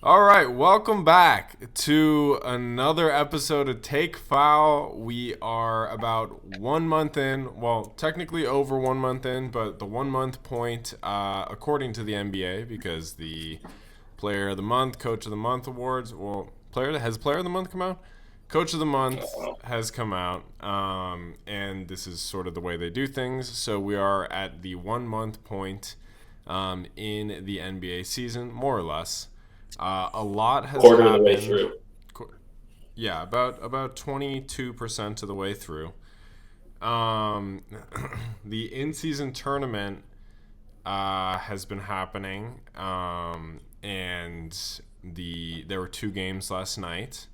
All right, welcome back to another episode of Take Foul. We are about 1 month in. Well, technically over 1 month in, but the 1 month point, according to the NBA, because the Player of the Month, Coach of the Month awards. Well, Player of the Month come out? Coach of the Month has come out, and this is sort of the way they do things. So we are at the 1 month point in the NBA season, more or less. A lot has Quarter of the way happened. through. Yeah, about 22% of the way through. Um, the in-season tournament has been happening, and there were two games last night.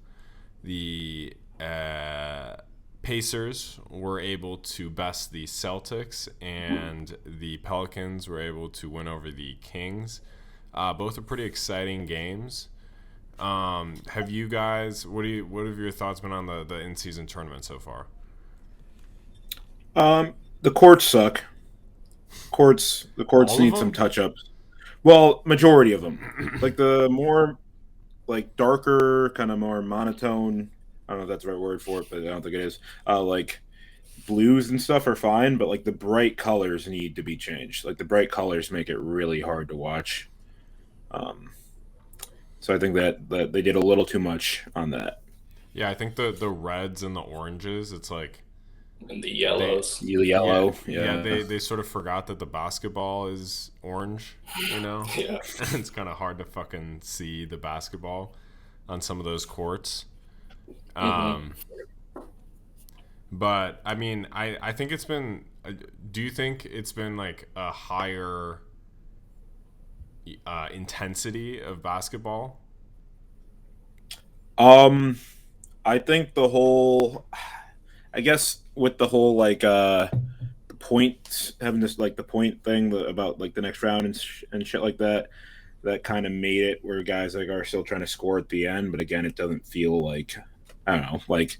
The Pacers were able to best the Celtics, and the Pelicans were able to win over the Kings. Both are pretty exciting games. Have you guys? What have your thoughts been on the in season tournament so far? The courts suck. The courts All of need some them? touch ups. Well, majority of them. Like the more like darker, kind of more monotone. I don't know if that's the right word for it, but I don't think it is. Like blues and stuff are fine, but like the bright colors need to be changed. Like the bright colors make it really hard to watch. Um, so I think that they did a little too much on that. Yeah, I think the reds and the oranges. It's like And the they yellows. yeah, Yellow, yeah, yeah. they sort of forgot that the basketball is orange, you know? Yeah. It's kind of hard to fucking see the basketball on some of those courts. hmm Um, but I mean, I think it's been. Do you think it's been like a higher intensity of basketball? Um, I think the whole, I guess with the whole the point having this like the point thing about like the next round and shit like that, that kind of made it where guys like are still trying to score at the end, but again, it doesn't feel like, I don't know, like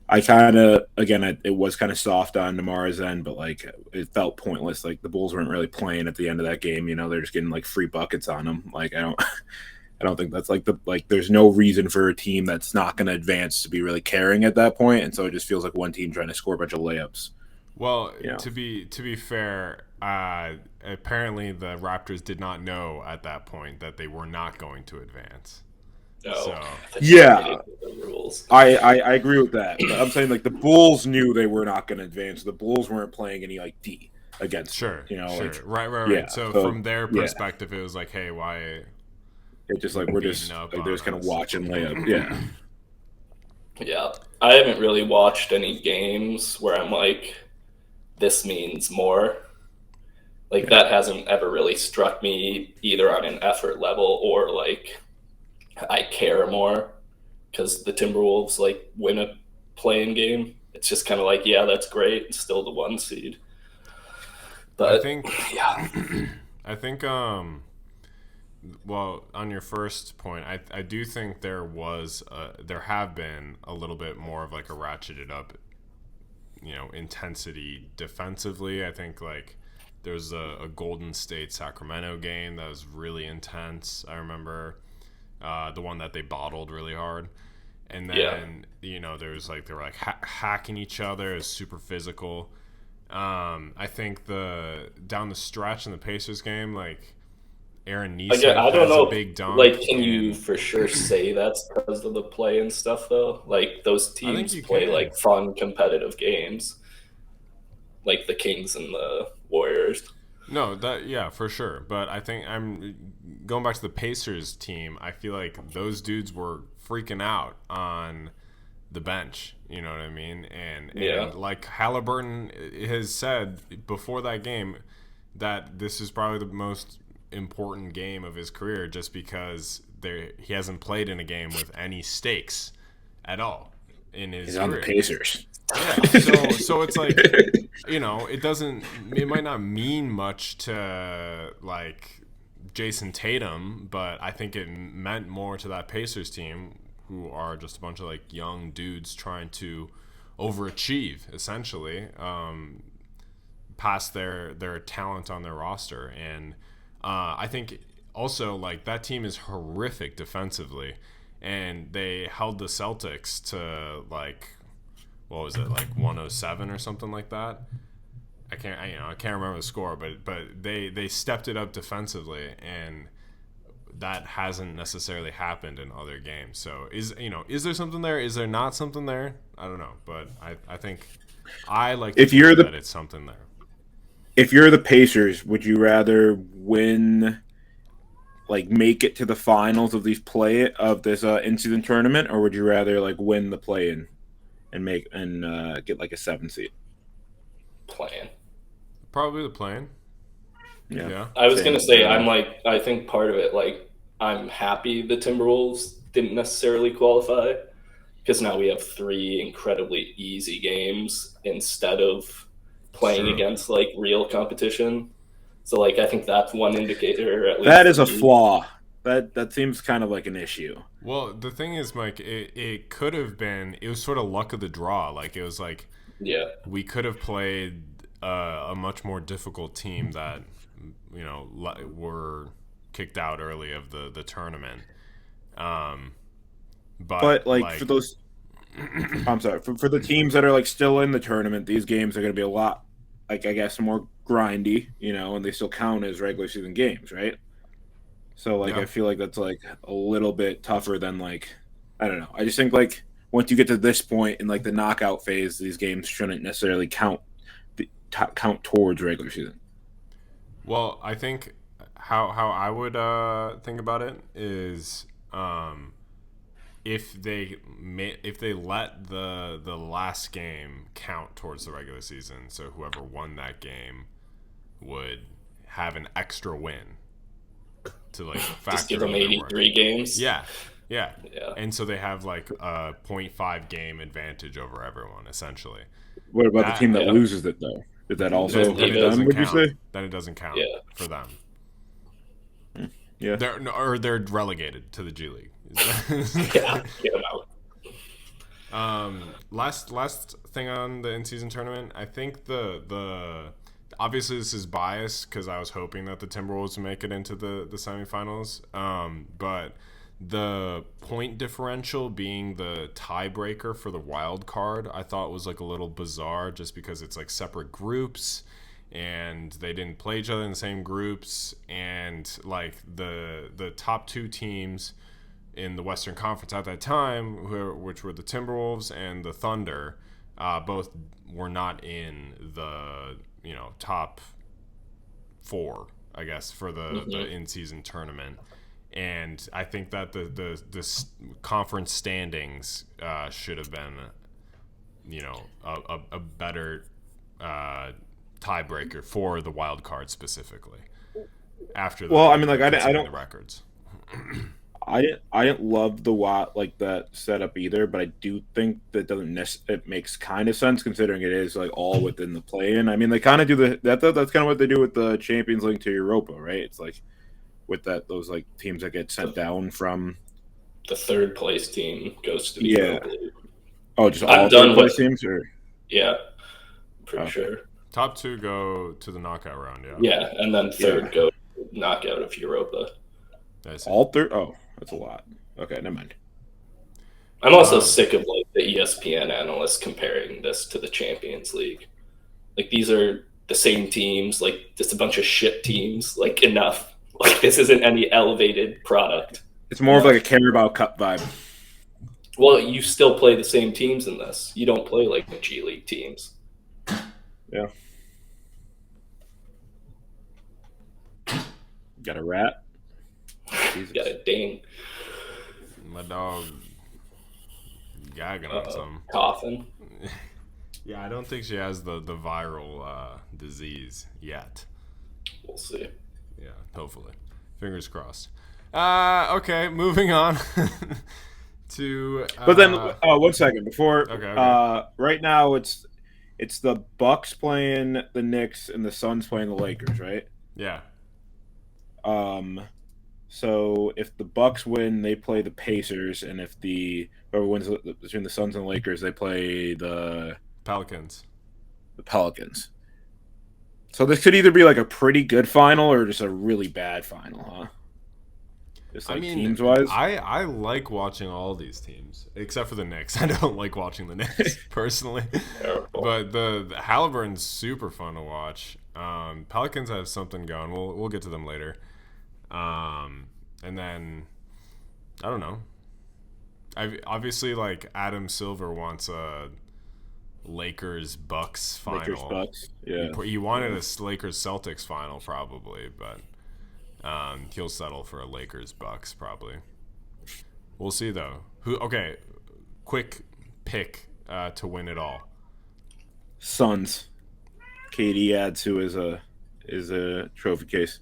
I kind of again it was kind of soft on Namar's end, but like it felt pointless. Like the Bulls weren't really playing at the end of that game. They're just getting like free buckets on them. Like I don't think that's like there's no reason for a team that's not going to advance to be really caring at that point, and so it just feels like one team trying to score a bunch of layups. Well, You know. to be fair, apparently the Raptors did not know at that point that they were not going to advance. Oh, So I thought you meant they Yeah, didn't know the rules. I agree with that, but I'm saying like the Bulls knew they were not going to advance. The Bulls weren't playing any like D against them. sure, Like sure, right. yeah, So so from their yeah, perspective, it was like, hey, why it's just like you we're beating just up like they're on just kind of us? watching layup. Yeah. Yeah. I haven't really watched any games where I'm like, this means more. Like, Yeah. that hasn't ever really struck me either on an effort level or like I care more because the Timberwolves like win a playing game. It's just kind of like, yeah, that's great. It's still the one seed. I But think, yeah, I think, well, on your first point, I do think there have been a little bit more of like a ratcheted up, intensity defensively. I think like there's a Golden State Sacramento game that was really intense. I remember the one that they bottled really hard. And yeah. then there was like they were like hacking each other. It was super physical. I think the down the stretch in the Pacers game, like Aaron Again, Nesmith I don't has a know. big Like, dunk, can you and for sure say that's because of the play and stuff though? Like those I think teams you play can. like fun, competitive games, like the Kings and the Warriors. No, that yeah, for sure. But I think I'm going back to the Pacers team. I feel like those dudes were freaking out on the bench. You know what I mean? And Yeah, like Halliburton has said before that game that this is probably the most important game of his career, just because he hasn't played in a game with any stakes at all in He's his on the career. Pacers. Yeah. So it's like, it might not mean much to like Jason Tatum, but I think it meant more to that Pacers team, who are just a bunch of like young dudes trying to overachieve essentially, past their talent on their roster. And I think also, like, that team is horrific defensively, and they held the Celtics to, like, what was it, like 107 or something like that. I can't remember the score, but they stepped it up defensively, and that hasn't necessarily happened in other games. So is there something there? Is there not something there? I don't know, but I think I like to think that it's something there. If you're the Pacers, would you rather win, like make it to the finals of this in-season tournament, or would you rather like win the play-in and get like a 7 seed? Play-in. Probably the play-in. Yeah. I was gonna say I think part of it, like, I'm happy the Timberwolves didn't necessarily qualify, because now we have 3 incredibly easy games instead of playing against like real competition. So like I think that's one indicator. At least that is a flaw. That seems kind of like an issue. Well, the thing is, Mike, it could have been. It was sort of luck of the draw. Like, it was like, we could have played a much more difficult team that, you know, were kicked out early of the tournament. But for those, I'm sorry, for the teams that are like still in the tournament, these games are going to be a lot, like, I guess, more grindy, you know, and they still count as regular season games, right? So like, I feel like that's like a little bit tougher than, like, I don't know. I just think like once you get to this point in like the knockout phase, these games shouldn't necessarily count towards regular season. Well, I think how I would think about it is, if they let the last game count towards the regular season, so whoever won that game would have an extra win to like factor just give them 83 games. Yeah. And so they have like a 0.5 game advantage over everyone, essentially. What about the team that loses it, though? Is that also done, would you say? Then it doesn't count for them. Yeah. They're relegated to the G League. Get them out. Last thing on the in-season tournament, I think the obviously this is biased because I was hoping that the Timberwolves would make it into the semifinals. But the point differential being the tiebreaker for the wild card, I thought was like a little bizarre, just because it's like separate groups and they didn't play each other in the same groups, and like the top 2 teams in the Western Conference at that time, which were the Timberwolves and the Thunder, both were not in the top 4, I guess, for the in-season tournament. And I think that the conference standings should have been, a better tiebreaker for the wild card specifically. After I don't the records. I didn't love that setup either, but I do think that it makes kind of sense considering it is like all within the play-in. I mean, they kind of do that's kind of what they do with the Champions League to Europa, right? It's like with those like teams that get sent down from the third place team goes to the Europa League. Oh, just all third place teams, or pretty sure. Top 2 go to the knockout round, Yeah, and then third go knockout of Europa. All third? Oh, that's a lot. Okay, never mind. I'm also sick of like the ESPN analysts comparing this to the Champions League. Like, these are the same teams, like just a bunch of shit teams. Like, enough. Like, this isn't any elevated product. It's more of like a Carabao Cup vibe. Well, you still play the same teams in this. You don't play like the G League teams. Yeah. Got a rat? Got a ding. My dog gagging on something. Coughing. Yeah, I don't think she has the viral disease yet. We'll see. Yeah, hopefully. Fingers crossed. Okay, moving on to. But then, 1 second before. Okay. Right now, it's the Bucks playing the Knicks and the Suns playing the Lakers, right? Yeah. So if the Bucks win, they play the Pacers, and if whoever wins between the Suns and the Lakers, they play the Pelicans. The Pelicans. So this could either be like a pretty good final or just a really bad final, huh? Just I like mean, teams wise. I like watching all these teams except for the Knicks. I don't like watching the Knicks personally, Terrible. but the Halliburton's super fun to watch. Pelicans have something going. We'll get to them later. And then I don't know. Obviously like Adam Silver wants a Lakers Bucks final. Lakers Bucks. Yeah. He wanted a Lakers Celtics final probably, but he'll settle for a Lakers Bucks probably. We'll see though. Okay, quick pick to win it all. Suns. KD adds to his trophy case.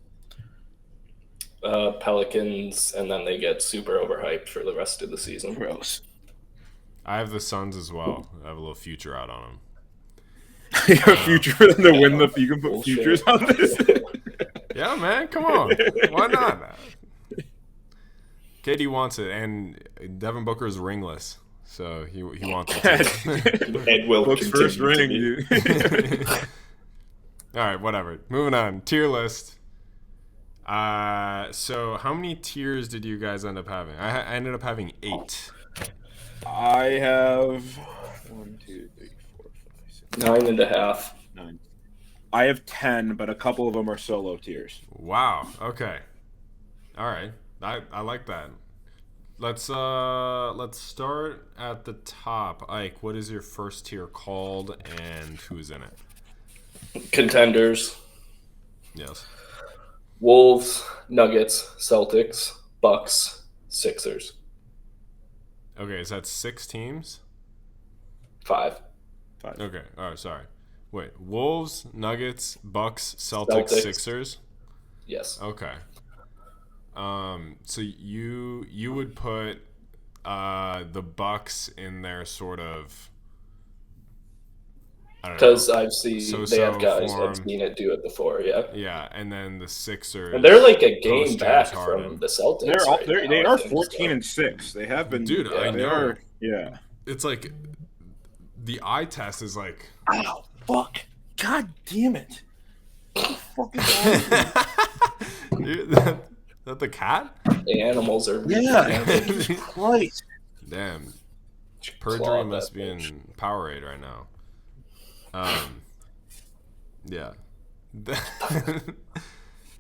Pelicans, and then they get super overhyped for the rest of the season. Gross. I have the Suns as well. I have a little future out on them. You have a future for them to win the. You can put Bullshit. futures on this. Yeah, man, come on. Why not? KD wants it, and Devin Booker is ringless, so he wants it. And will Book's continue first to ring, be. dude. All right, whatever. Moving on. Tier list. So how many tiers did you guys end up having? I ended up having 8. I have 1, 2, 3, 4, 5, 6, 9.5. 9. I have 10, but a couple of them are solo tiers. Wow. Okay. All right. I like that. Let's start at the top. Ike, what is your first tier called, and who's in it? Contenders. Yes. Wolves, Nuggets, Celtics, Bucks, Sixers. Okay, is that 6 teams? 5. 5. Okay. All right. Sorry. Wait. Wolves, Nuggets, Bucks, Celtics, Sixers. Yes. Okay. So you would put the Bucks in their sort of, I don't know, Because I've seen they have guys form. I've seen it do it before. Yeah. Yeah, and then the Sixers. And they're like a game post back James Harden. from the Celtics. They now, are I think, 14 so. and 6. They have been. Dude, I they know. are. Yeah. It's like the eye test is like. Ow! Fuck! God damn it! Fucking Dude, that the cat? The animals are yeah. Christ. Damn. Claw Perjury that must be bitch. in Powerade right now. Yeah.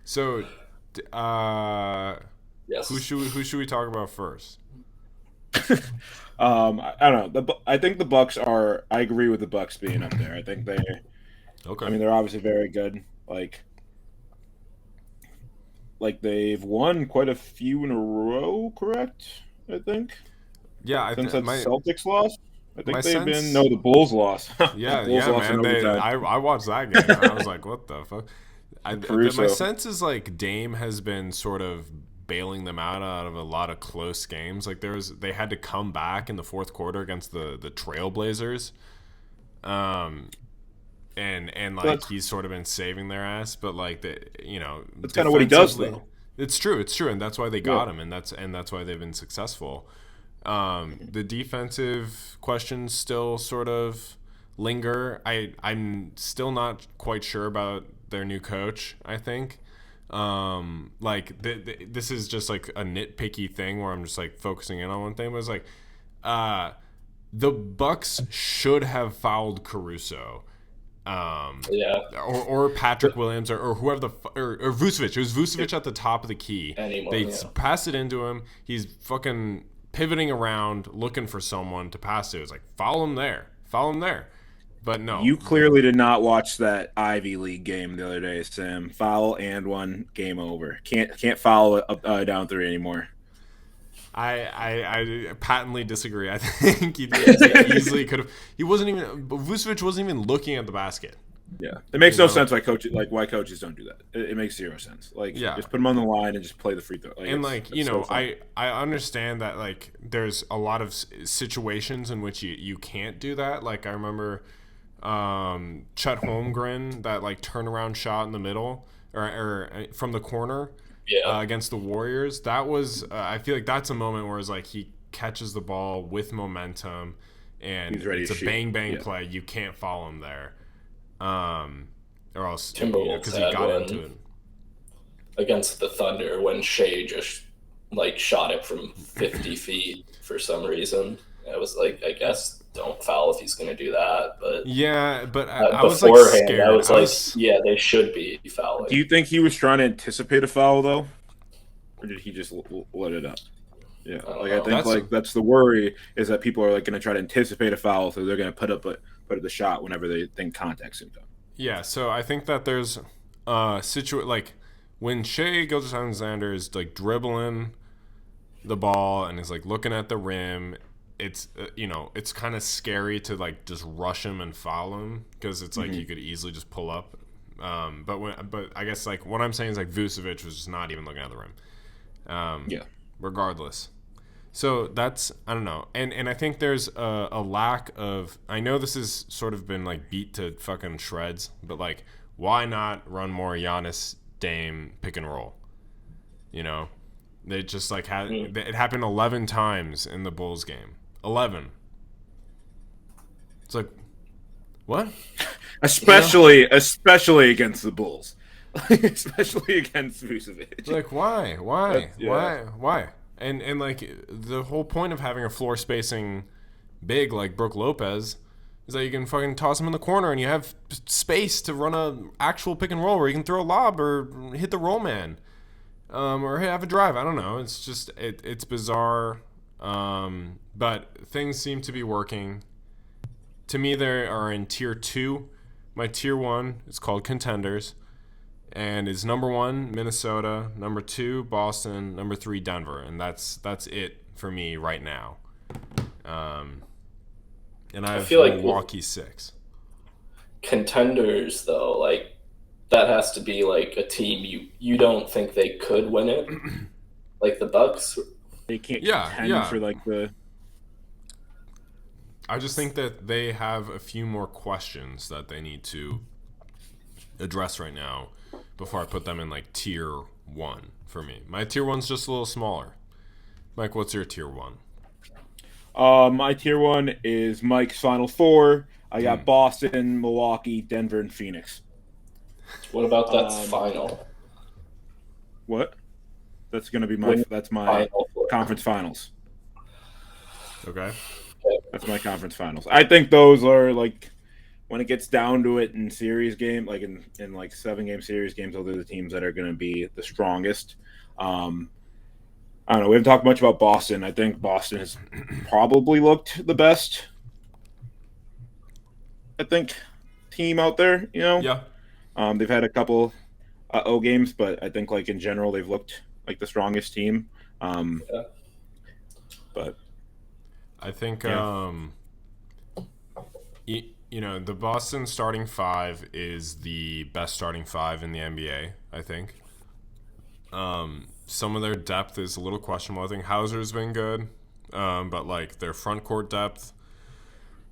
So, Yes. who should we talk about first? I don't know. I think the Bucks are. I agree with the Bucks being up there. I think they. Okay. I mean, they're obviously very good. Like they've won quite a few in a row. Correct? I think. Yeah, I Since think that Celtics loss. I think my they've sense- been. No, the Bulls lost. Yeah, The Bulls yeah, lost in man. overtime. I watched that game. And I was like, what the fuck? My Caruso. sense is like Dame has been sort of bailing them out of a lot of close games. Like they had to come back in the fourth quarter against the Trailblazers, and like he's sort of been saving their ass. But like That's kind of what he does, though. It's true, and that's why they got him, and that's why they've been successful. The defensive questions still sort of linger. I'm still not quite sure about their new coach. I think, this is just like a nitpicky thing where I'm just like focusing in on one thing. But it's like, the Bucks should have fouled Caruso. Or Patrick Williams or whoever or Vucevic. It was Vucevic at the top of the key. They passed it into him. He's fucking pivoting around looking for someone to pass to. It's like foul him there. But no. You clearly did not watch that Ivy League game the other day, Sam. Foul and 1, game over. Can't foul down 3 anymore. I patently disagree. I think he easily could have. Vucevic wasn't even looking at the basket. Yeah, it makes no sense why coaches don't do that. It makes 0 sense. Just put them on the line and just play the free throw. I understand that there's a lot of situations in which you can't do that. Like I remember Chet Holmgren, that turnaround shot in the middle or from the corner. Yeah. Against the Warriors, that was I feel like that's a moment where it's like he catches the ball with momentum and it's a bang play. You can't foul him there, or else Timberwolves because he got into it against the Thunder when Shea just like shot it from 50 feet for some reason. I was like, I guess don't foul if he's going to do that. But Yeah, but I was like beforehand, I scared. was like, yeah, they should be Do fouling. you think he was trying to anticipate a foul though, or did he just let it up? Yeah, I don't like I know. think like that's the worry is that people are like going to try to anticipate a foul, so they're going to put up the shot whenever they think contact's in them. Yeah, so I think that there's like when Shea Gilgeous-Alexander is like dribbling the ball and is like looking at the rim, it's it's kind of scary to like just rush him and foul him because it's like you could easily just pull up. But I guess like what I'm saying is like Vucevic was just not even looking at the rim. Yeah. Regardless. So that's I don't know, and I think there's a lack of. I know this has sort of been like beat to fucking shreds, but like, why not run more Giannis Dame pick and roll? You know, they just like had it happened 11 times in the Bulls game. 11. It's like, what? Especially against the Bulls, especially against Vucevic. Like why? Yeah. Why? And like the whole point of having a floor spacing big like Brook Lopez is that you can fucking toss him in the corner and you have space to run a actual pick and roll where you can throw a lob or hit the roll man, or have a drive. I don't know. It's just it's bizarre, but things seem to be working. To me, they are in tier 2. My tier 1 is called Contenders. And is number 1 Minnesota, number 2 Boston, number 3 Denver, and that's it for me right now. And I feel like Milwaukee 6. Contenders though, like that has to be like a team you don't think they could win it, like the Bucks. They can't contend for like the. I just think that they have a few more questions that they need to address right now before I put them in like tier 1 for me. My tier 1's just a little smaller. Mike, what's your tier 1? My tier 1 is Mike's final 4. I got Boston, Milwaukee, Denver, and Phoenix. What about that final? What? That's gonna be my conference finals. Okay. That's my conference finals. I think those are like when it gets down to it in series game, like in like 7-game series games, those are the teams that are going to be the strongest. I don't know. We haven't talked much about Boston. I think Boston has probably looked the best. I think team out there, Yeah. They've had a couple O games, but I think like in general they've looked like the strongest team. But I think the Boston starting 5 is the best starting 5 in the NBA, I think. Some of their depth is a little questionable. I think Hauser's been good, but like their front court depth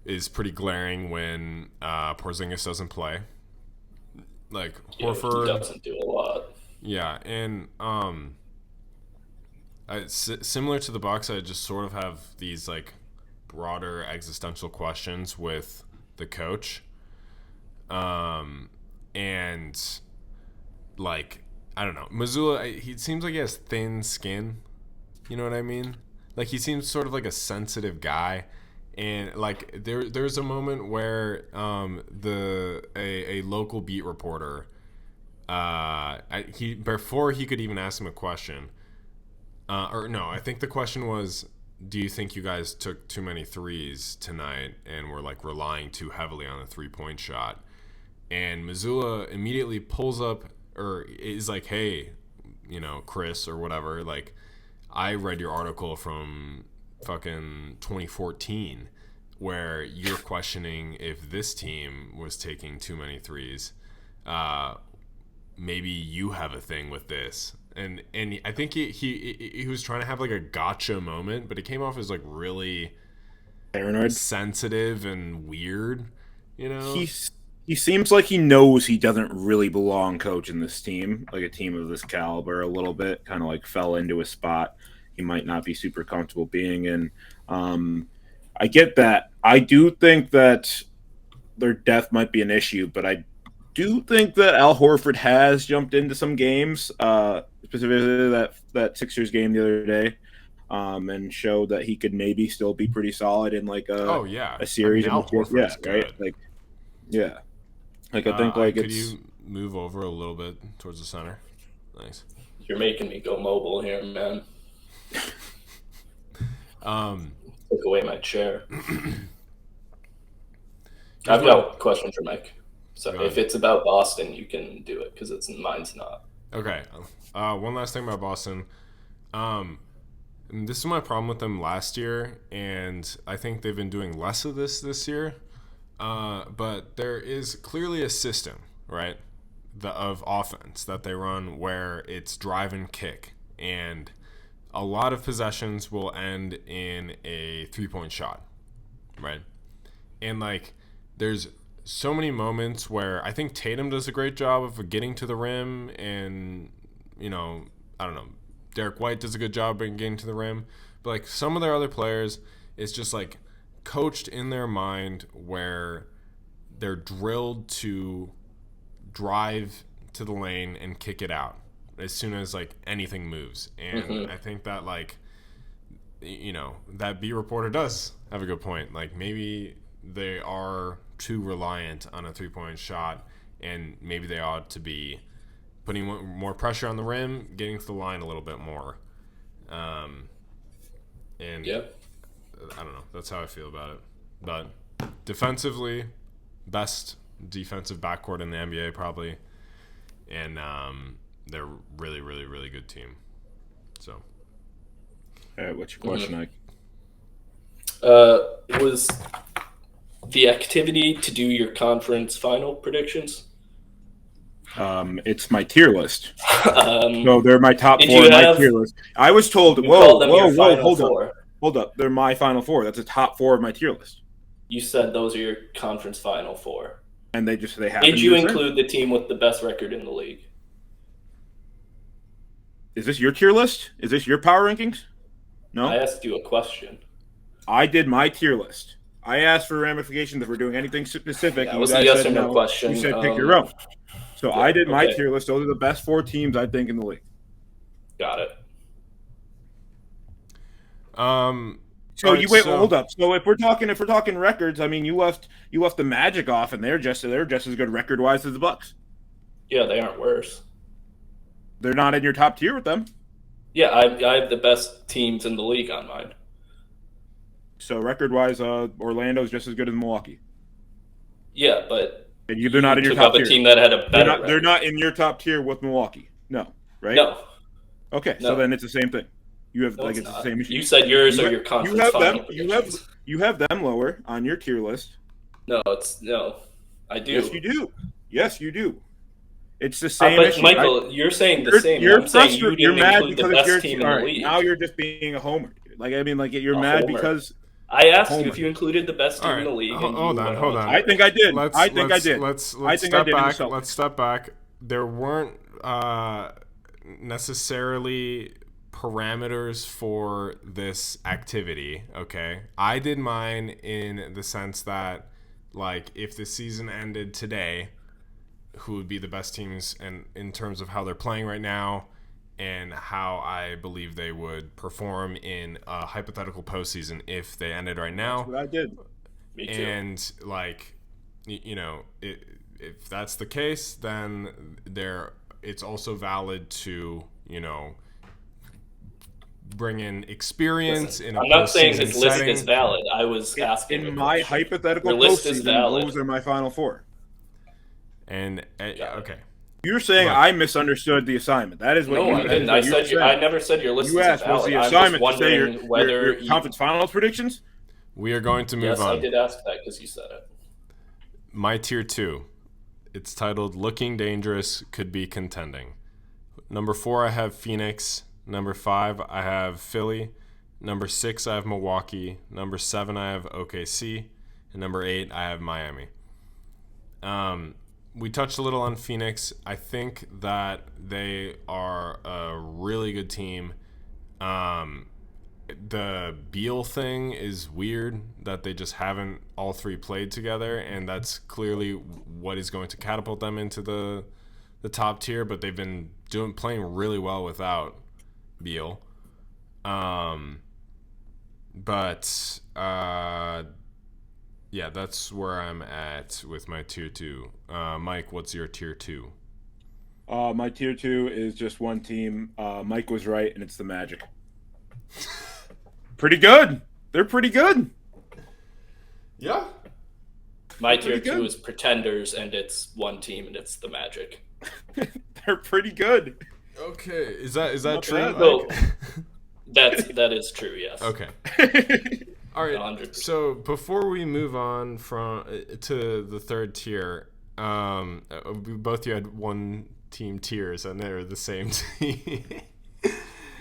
is pretty glaring when Porzingis doesn't play. Like Horford doesn't do a lot. Yeah, and similar to the Bucks, I just sort of have these like broader existential questions with the coach, and like I don't know, Mazzulla. He seems like he has thin skin. You know what I mean? Like he seems sort of like a sensitive guy, and like there's a moment where a local beat reporter, before he could even ask him a question, or no, I think the question was, do you think you guys took too many threes tonight and were like relying too heavily on the 3-point shot? And Mazzulla immediately pulls up or is like, hey, Chris or whatever, like I read your article from fucking 2014 where you're questioning if this team was taking too many threes. Maybe you have a thing with this. And I think he was trying to have like a gotcha moment, but it came off as like really paranoid, sensitive, and weird. He seems like he knows he doesn't really belong coaching this team, like a team of this caliber, a little bit. Kind of like fell into a spot he might not be super comfortable being in. I get that. I do think that their depth might be an issue, but I do think that Al Horford has jumped into some games, specifically that Sixers game the other day, and showed that he could maybe still be pretty solid in like Oh yeah, a I mean series. Al Yeah, Horford's right. good. Like, yeah, like I think like Could it's. you move over a little bit towards the center? Nice. You're making me go mobile here, man. Took away my chair. I've got a question for Mike. So if it's about Boston, you can do it because mine's not. Okay. One last thing about Boston. And this is my problem with them last year, and I think they've been doing less of this year. But there is clearly a system, right, of offense that they run where it's drive and kick, and a lot of possessions will end in a 3-point shot, right? And like, there's so many moments where I think Tatum does a great job of getting to the rim, and I don't know, Derek White does a good job of getting to the rim, but like some of their other players, it's just like coached in their mind where they're drilled to drive to the lane and kick it out as soon as like anything moves. And I think that like that beat reporter does have a good point. Like maybe they are too reliant on a 3-point shot, and maybe they ought to be putting more pressure on the rim, getting to the line a little bit more. And yep. I don't know. That's how I feel about it. But defensively, best defensive backcourt in the NBA probably. And they're really, really, really good team. So. All right, what's your question, Mike? Was the activity to do your conference final predictions? It's my tier list. So they're my top 4 in my tier list. I was told, hold up. They're my final 4. That's a top 4 of my tier list. You said those are your conference final 4. And they happen. Did you include the team with the best record in the league? Is this your tier list? Is this your power rankings? No. I asked you a question. I did my tier list. I asked for ramifications if we're doing anything specific. That was a yes or no question. You said pick your own. So yeah, I did my tier list. Those are the best 4 teams I think in the league. Got it. Hold up. So if we're talking records, I mean, you left the Magic off, and they're just as good record wise as the Bucks. Yeah, they aren't worse. They're not in your top tier with them. Yeah, I have the best teams in the league on mine. So record wise, Orlando's just as good as Milwaukee. Yeah, but they're not in your top tier. A team that had a better. They're not in your top tier with Milwaukee. No, right? No. Okay, so then it's the same thing. You have it's the same issue. You said yours are your conference final. You have them lower on your tier list. No, I do. Yes, you do. It's the same but issue. Michael, you're saying the same. I'm saying you didn't include the best team in the league. Now you're just being a homer. You're mad because I asked you if you included the best team in the league. Hold on. I think I did. Let's step back. Let's step back. There weren't necessarily parameters for this activity, okay? I did mine in the sense that, like, if the season ended today, who would be the best teams and in terms of how they're playing right now and how I believe they would perform in a hypothetical postseason if they ended right now. That's what I did. Me too. And, like, if that's the case, then it's also valid to, bring in experience. Listen, I'm not saying his list is valid. I was asking. In my hypothetical postseason, those are my final 4. And okay, you're saying I misunderstood the assignment. That is what no, I didn't. I never said your list is valid. You asked, was the assignment to say your conference finals predictions? We are going to move on. Yes, I did ask that because you said it. My tier 2. It's titled "Looking Dangerous, Could Be Contending." Number 4, I have Phoenix. Number 5, I have Philly. Number 6, I have Milwaukee. Number 7, I have OKC. And number 8, I have Miami. We touched a little on Phoenix. I think that they are a really good team. the Beal thing is weird that they just haven't all three played together, and that's clearly what is going to catapult them into the top tier. But they've been playing really well without Beal. But yeah, that's where I'm at with my tier 2. Mike, what's your tier 2? My tier 2 is just one team. Mike was right, and it's the Magic. Pretty good. They're pretty good. Yeah. My tier 2 is Pretenders, and it's one team, and it's the Magic. They're pretty good. Okay, is that true? Well, that is true. Yes. Okay. All right. 100%. So before we move on to the third tier, both you had one team tiers, and they're the same team.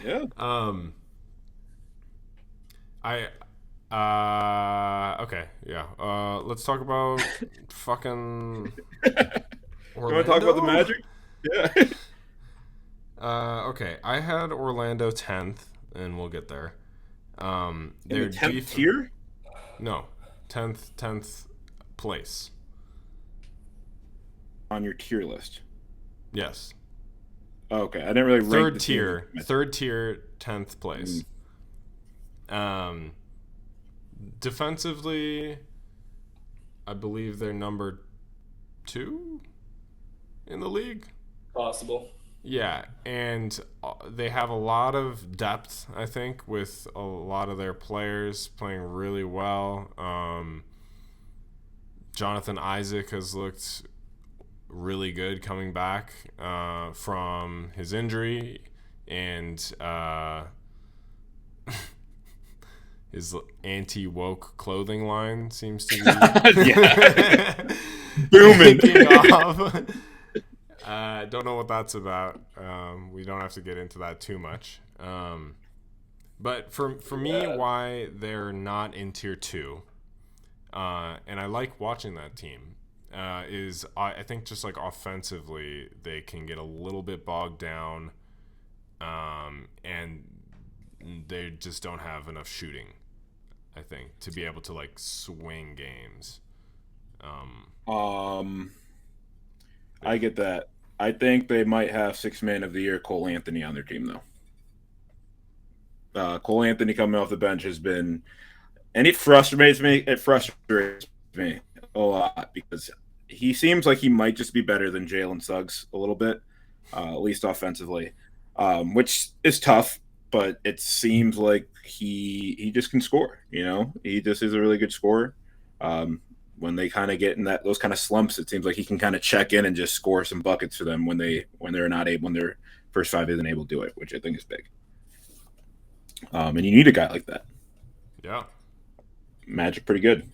Yeah. Okay, yeah. Let's talk about fucking Orlando. You want to talk about the Magic? Yeah. Okay, I had Orlando 10th, and we'll get there. Their 10th tier? No, 10th place. On your tier list? Yes. Okay, I didn't really rank third the tier, team. 10th place. Defensively, I believe they're number 2 in the league. Possible. Yeah, and they have a lot of depth, I think, with a lot of their players playing really well. Jonathan Isaac has looked really good coming back from his injury, and his anti-woke clothing line seems to be booming. Don't know what that's about. We don't have to get into that too much. But for me, why they're not in tier 2, and I like watching that team, is I think just like offensively they can get a little bit bogged down, and they just don't have enough shooting, I think, to be able to like swing games. I get that. I think they might have Sixth Man of the Year Cole Anthony on their team, though. Cole Anthony coming off the bench has been, and it frustrates me. It frustrates me a lot because he seems like he might just be better than Jalen Suggs a little bit, at least offensively, which is tough. But it seems like he just can score. You know, he just is a really good scorer. When they kind of get in those kind of slumps, it seems like he can kind of check in and just score some buckets for them when their first five isn't able to do it, which I think is big. And you need a guy like that. Yeah. Magic pretty good.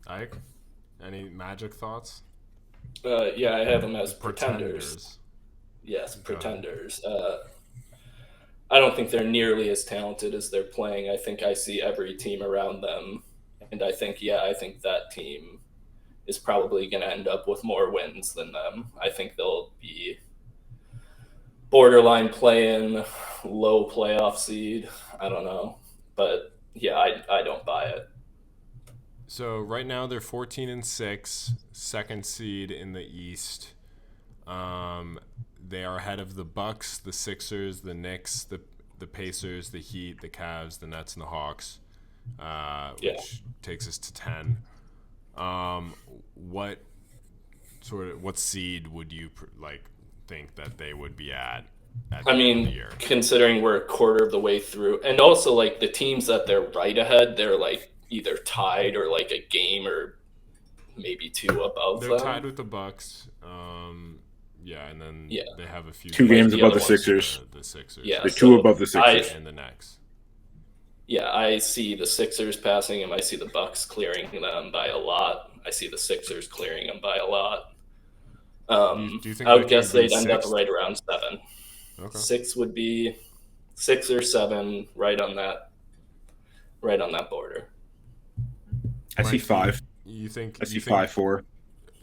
Ike, any Magic thoughts? Yeah, I have them as Pretenders. Yes, Pretenders. I don't think they're nearly as talented as they're playing. I think I see every team around them. And I think that team is probably going to end up with more wins than them. I think they'll be borderline playing, low playoff seed. I don't know. But, yeah, I don't buy it. So right now they're 14-6, second seed in the East. They are ahead of the Bucks, the Sixers, the Knicks, the Pacers, the Heat, the Cavs, the Nets, and the Hawks. Which takes us to 10. What seed would you think that they would be at the end of the year? Considering we're a quarter of the way through, and also like the teams that they're right ahead, they're like either tied or like a game or maybe 2 above them. They're tied with the Bucks. And then they have a few 2 games above the Sixers. The Sixers. Yeah, they're 2 above the Sixers and the Knicks. Yeah, I see the Sixers passing them. I see the Bucks clearing them by a lot. I see the Sixers clearing them by a lot. Do you think I would guess they'd sixth? end up right around 7. Okay. 6 would be 6 or 7, right on that border. I see 5. I see 5-4.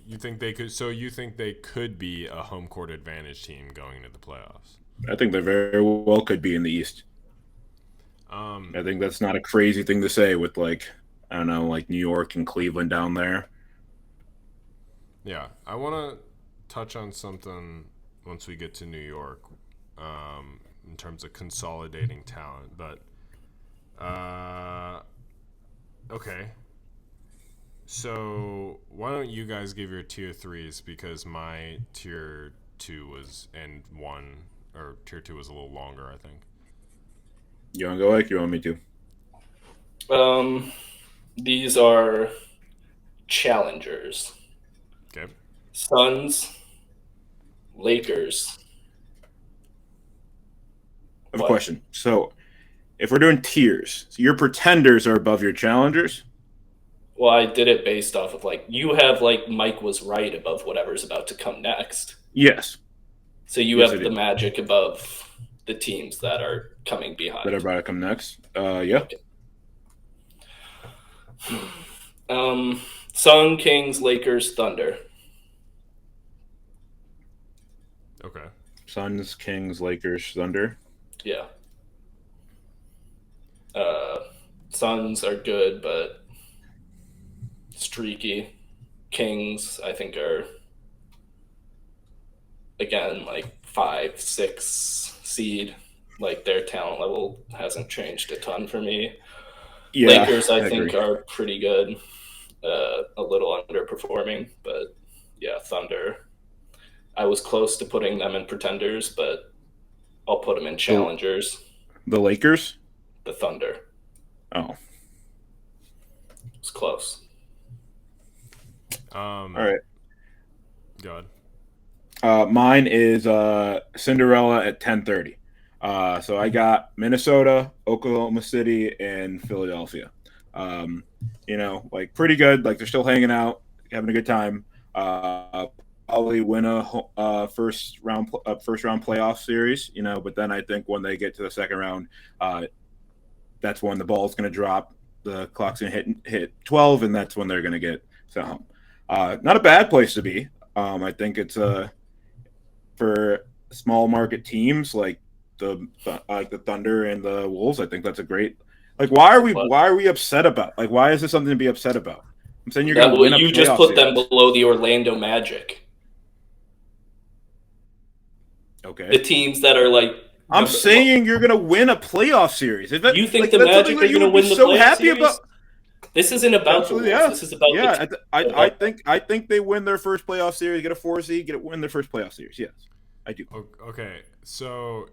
You think they could? So you think they could be a home court advantage team going into the playoffs? I think they very well could be in the East. I think that's not a crazy thing to say with like I don't know, like New York and Cleveland down there. Yeah, I want to touch on something once we get to New York, in terms of consolidating talent. But okay, so why don't you guys give your tier threes, because my tier two was and one, or tier two was a little longer, I think. You want to go, like you want me to? These are challengers. Okay. Suns, Lakers. I have a What? question. So, if we're doing tiers, so your pretenders are above your challengers. Well, I did it based off of like you have like Mike was right above whatever's about to come next. Yes. So you Yes, I have the do. Magic above the teams that are coming That are behind. about to come next. Yeah. Okay. Sun, Kings, Lakers, Thunder. Okay. Suns, Kings, Lakers, Thunder. Yeah. Suns are good, but streaky. Kings, I think, are again like 5, 6 seed. Like their talent level hasn't changed a ton for me. Yeah, Lakers, I agree. think, are pretty good. A little underperforming, but yeah, Thunder. I was close to putting them in pretenders, but I'll put them in The challengers. the Lakers. The Thunder. Oh, It's close. all right. Go ahead. Mine is Cinderella at 10:30. So I got Minnesota, Oklahoma City, and Philadelphia. Um, like pretty good. Like they're still hanging out, having a good time. Probably win a first round playoff series. But then I think when they get to the second round, that's when the ball's going to drop. The clock's going to hit 12, and that's when they're going to get sent home. Not a bad place to be. I think it's for small market teams like the Thunder and the Wolves. I think that's a great. Like, why are we upset about? Like, why is this something to be upset about? I'm saying you're going to win a You playoff just put series. them below the Orlando Magic. Okay. The teams that are like. I'm saying you're going to win a playoff series. Is that, You think like, the that's Magic something that are you going to would be win the so playoff happy series? about? This isn't about Absolutely, the Wolves. yeah. This is about yeah. the I think they win their first playoff series, get a 4 seed, win their first playoff series. Yes, I do. Okay, so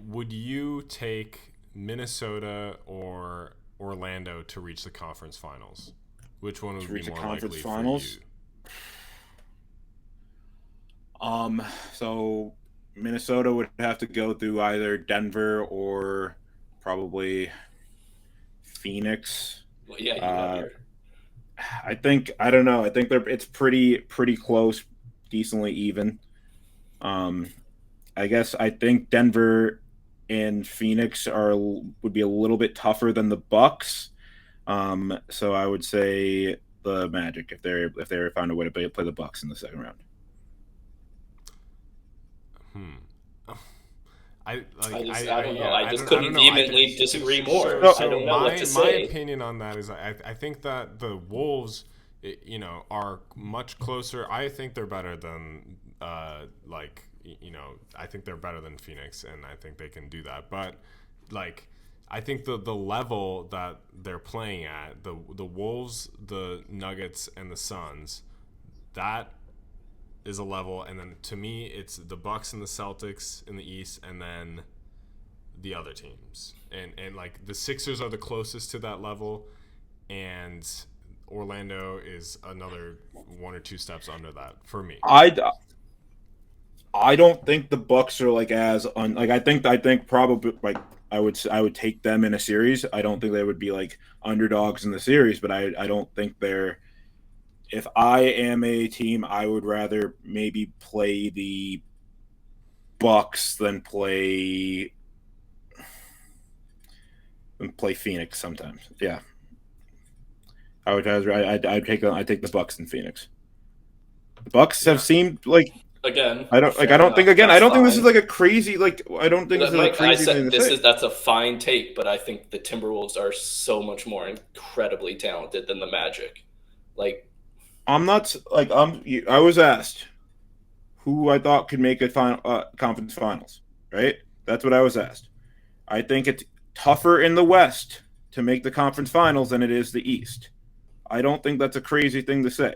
would you take Minnesota or Orlando to reach the conference finals? Which one would be more likely finals? For you? So Minnesota would have to go through either Denver or probably Phoenix. Well, yeah, you have your. I don't know. I think it's pretty close, decently even. I guess I think Denver and Phoenix would be a little bit tougher than the Bucks. So I would say the Magic if they found a way to play the Bucks in the second round. I don't know. I just couldn't vehemently disagree more. I don't know what to say. My opinion on that is I think that the Wolves, are much closer. I think they're better than I think they're better than Phoenix, and I think they can do that. But I think the level that they're playing at, the Wolves, the Nuggets, and the Suns, that is a level, and then to me it's the Bucks and the Celtics in the East, and then the other teams, and like the Sixers are the closest to that level, and Orlando is another 1 or 2 steps under that for me. I don't think the Bucks are I think probably like I would take them in a series. I don't think they would be like underdogs in the series, but I don't think they're. If I am a team, I would rather maybe play the Bucks than play Phoenix sometimes. Yeah, I would rather I'd take the Bucks than Phoenix. The Bucks have seemed like again, I don't fair enough. think That's this is fine. like a crazy I don't think this is a Mike, I crazy thing said to say. that's a fine take, but I think the Timberwolves are so much more incredibly talented than the Magic. Like, I'm not like I was asked who I thought could make a final conference finals, right? That's what I was asked. I think it's tougher in the West to make the conference finals than it is the East. I don't think that's a crazy thing to say.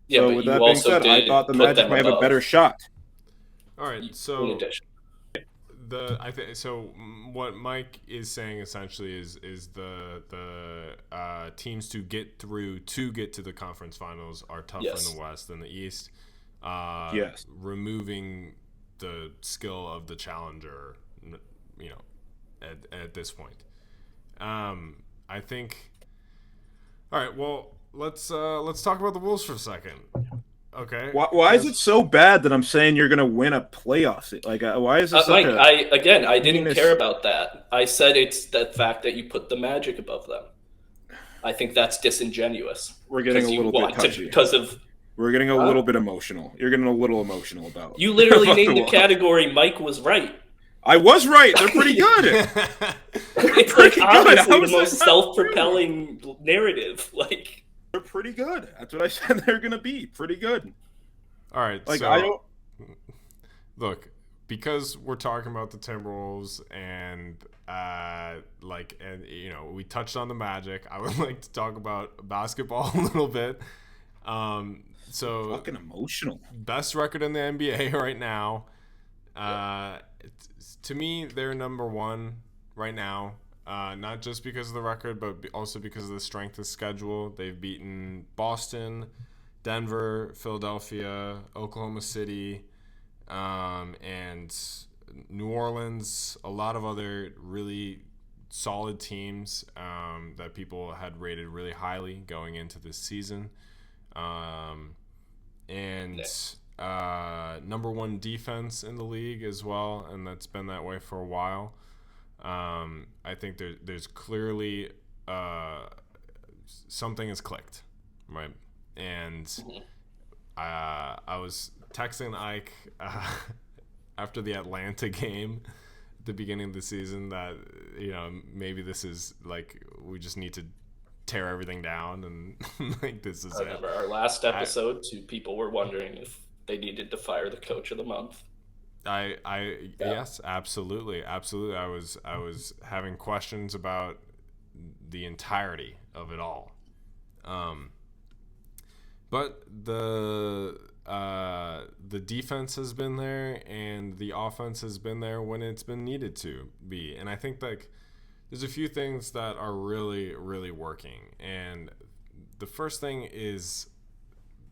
yeah, So but with you that being also said, I thought did the put Magic them might have a better above. shot. All right, In so addition, I think so. What Mike is saying essentially is the teams to get to the conference finals are tougher yes. in the West than the East. Yes. Removing the skill of the challenger, at this point. I think. All right. Well, let's talk about the Wolves for a second. Okay. Why is it so bad that I'm saying you're going to win a playoff? Like, why is this such Mike, a I didn't heinous? care about that. I said it's the fact that you put the Magic above them. I think that's disingenuous. We're getting a little bit touchy. Because of We're getting a little bit emotional. You're getting a little emotional about. you literally about named the Wolves. category. Mike was right. I was right. They're pretty good. It's like obviously the most self-propelling narrative. Like they're pretty good. That's what I said they're gonna be. Pretty good. All right. Like so, I don't look, because we're talking about the Timberwolves and we touched on the Magic. I would like to talk about basketball a little bit. So fucking emotional. Best record in the NBA right now. To me, they're number one right now. Not just because of the record, but also because of the strength of schedule. They've beaten Boston, Denver, Philadelphia, Oklahoma City, and New Orleans. A lot of other really solid teams that people had rated really highly going into this season. Number one defense in the league as well, and that's been that way for a while. I think there's clearly something has clicked, right? And I was texting Ike after the Atlanta game at the beginning of the season that maybe this is like we just need to tear everything down and like this is I remember our last episode. Two people were wondering if they needed to fire the coach of the month. Yes, absolutely. I was having questions about the entirety of it all. But the defense has been there and the offense has been there when it's been needed to be. And I think like there's a few things that are really, really working. And the first thing is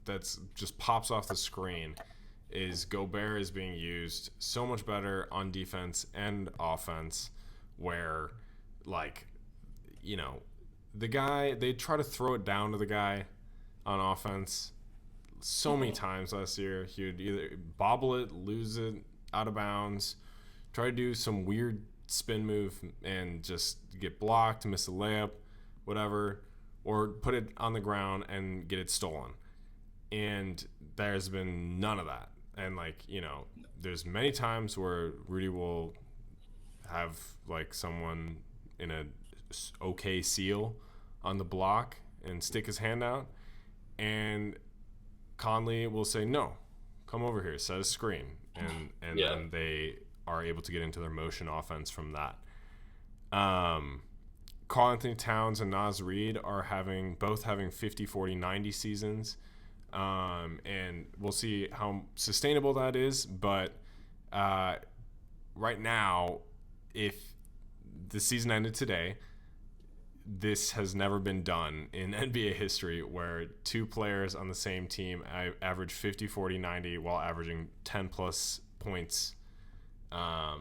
that's just pops off the screen is Gobert is being used so much better on defense and offense where the guy, they try to throw it down to the guy on offense so many times last year. He would either bobble it, lose it out of bounds, try to do some weird spin move and just get blocked, miss a layup, whatever, or put it on the ground and get it stolen. And there's been none of that. And there's many times where Rudy will have like someone in a okay seal on the block and stick his hand out, and Conley will say, no, come over here, set a screen, and then they are able to get into their motion offense from that. Karl Anthony Towns and Naz Reid are both having 50, 40, 90 seasons. And we'll see how sustainable that is. But right now, if the season ended today, this has never been done in NBA history where two players on the same team average 50, 40, 90 while averaging 10 plus points a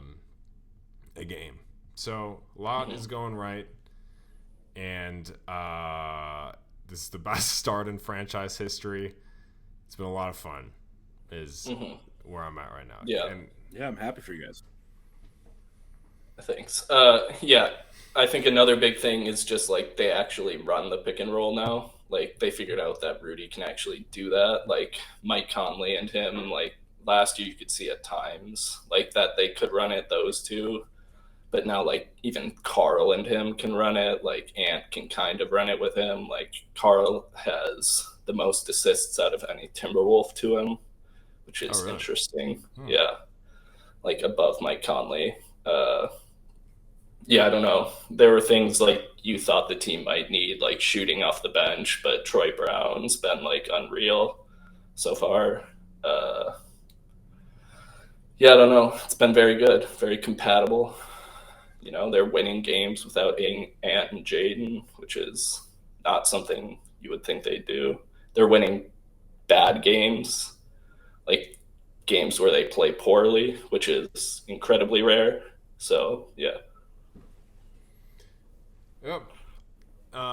game. So a lot is going right. And this is the best start in franchise history. It's been a lot of fun is where I'm at right now. Yeah. I'm happy for you guys. Thanks. I think another big thing is just like they actually run the pick and roll now. Like, they figured out that Rudy can actually do that. Like, Mike Conley and him, like, last year you could see at times, like, that they could run it, those two. But now, like, even Carl and him can run it. Like, Ant can kind of run it with him. Like, Carl has the most assists out of any Timberwolf to him, which is really? Interesting. Yeah. Like, above Mike Conley. Yeah, I don't know. There were things like you thought the team might need, like shooting off the bench, but Troy Brown's been like unreal so far. Yeah, I don't know. It's been very good, very compatible. You know, they're winning games without Ant and Jaden, which is not something you would think they do. They're winning bad games, like games where they play poorly, which is incredibly rare. So, yeah. Yep.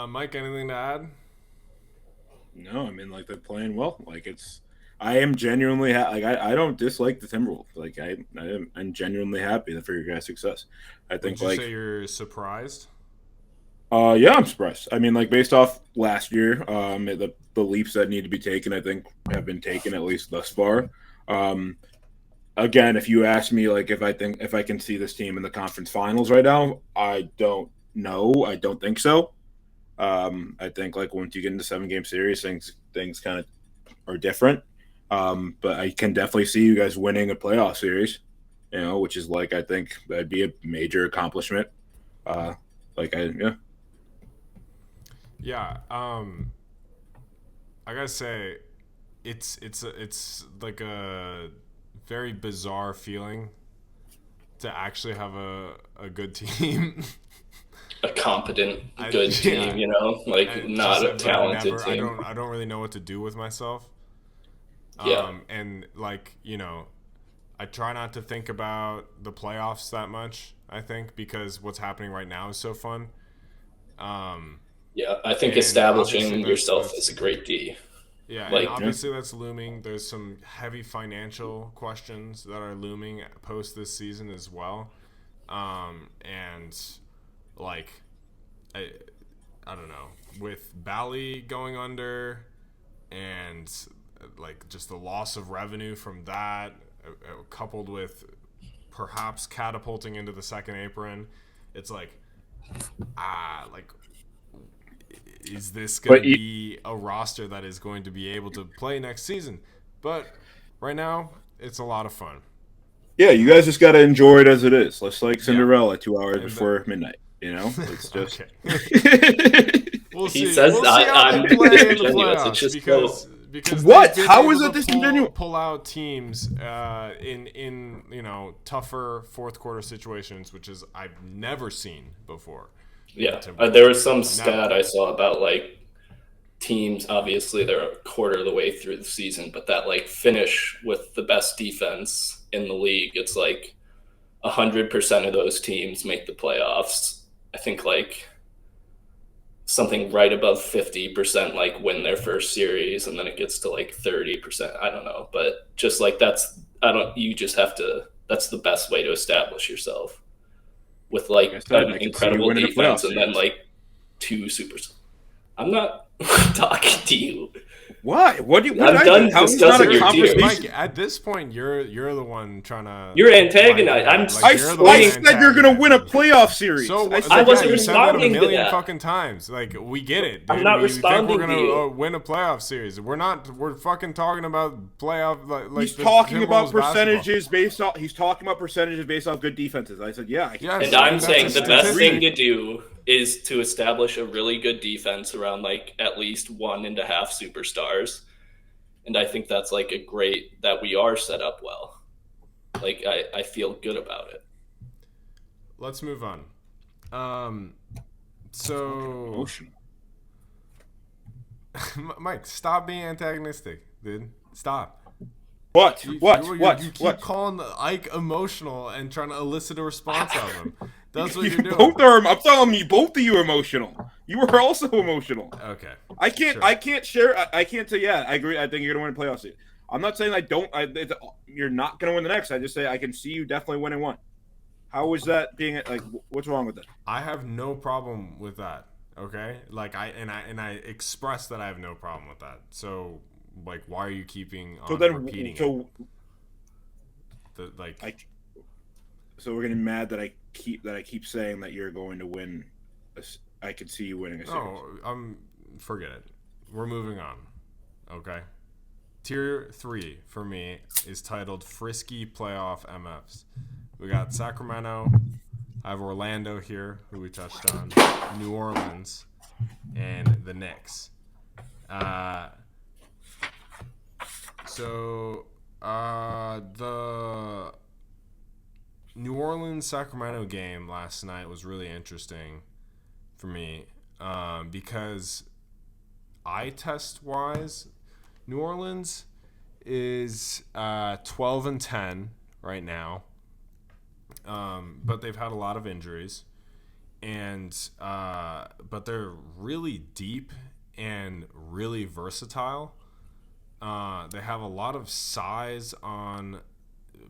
Mike, anything to add? No, I mean, like, they're playing well. Like, I am genuinely I don't dislike the Timberwolves. Like, I'm genuinely happy for your guys' success. I think, Would you say you're surprised? Yeah, I'm surprised. I mean, like, based off last year, the leaps that need to be taken, I think, have been taken, at least thus far. Again, if you ask me, like, if I can see this team in the conference finals right now, I don't know. I don't think so. I think, like, once you get into 7-game series, things kind of are different. But I can definitely see you guys winning a playoff series, you know, which is, like, I think that'd be a major accomplishment. Yeah. I gotta say, it's like a very bizarre feeling to actually have a good team. A competent, good team, you know, like not a talented team. I don't really know what to do with myself. Yeah. And, like, you know, I try not to think about the playoffs that much, I think, because what's happening right now is so fun. Yeah, I think establishing yourself is a great D. Yeah, like, and obviously that's looming. There's some heavy financial questions that are looming post this season as well. And, like, I don't know, with Bally going under and, like, just the loss of revenue from that, coupled with perhaps catapulting into the second apron, it's like, is this going to be a roster that is going to be able to play next season? But right now, it's a lot of fun. Yeah, you guys just got to enjoy it as it is. Let's, like, Cinderella 2 hours before midnight. You know, it's just. We'll see. He says we'll see how they play in the playoffs because what? How is it disingenuous? Pull out teams in you know, tougher fourth quarter situations, which is I've never seen before. Yeah, there was some stat I saw about, like, teams. Obviously, they're a quarter of the way through the season, but that, like, finish with the best defense in the league, it's like 100% of those teams make the playoffs. I think, like, something right above 50%, like, win their first series, and then it gets to, like, 30%. I don't know, but just, like, you just have to. That's the best way to establish yourself. With, like, an incredible defense and then, like, 2 supers. I'm not talking to you. Why? I'm done discussing your team. Mike, at this point, you're the one trying to. You're antagonizing. I said you're gonna win a playoff series. So I wasn't responding to that a million that. fucking times. Like, we get it. Dude. I'm not responding think we're to gonna you. win a playoff series. We're not. We're fucking talking about playoff. Like, he's talking about percentages based off. He's talking about percentages based off good defenses. I said, yeah. And I'm saying the best thing to do is to establish a really good defense around, like, at least 1.5 superstars. And I think that's, like, that we are set up well. Like, I feel good about it. Let's move on. So, Mike, stop being antagonistic, dude. Stop. What? You keep calling Ike emotional and trying to elicit a response out of him. That's what you're doing. I'm telling you, both of you are emotional. You were also emotional. Okay. I can't say, yeah, I agree. I think you're going to win a playoff series. I'm not saying you're not going to win the next. I just say I can see you definitely winning one. How is that being, like, what's wrong with it? I have no problem with that. Okay, like I express that I have no problem with that. So like, why are you keeping So on then, repeating it? so Like, I, so we're getting mad that I keep saying that you're going to win. I could see you winning a series. no, forget it. We're moving on. Okay. Tier 3 for me is titled Frisky Playoff MFs. We got Sacramento. I have Orlando here, who we touched on. New Orleans and the Knicks. Uh, the New Orleans Sacramento game last night was really interesting for me because eye test wise, New Orleans is 12-10 right now, but they've had a lot of injuries, and but they're really deep and really versatile. They have a lot of size on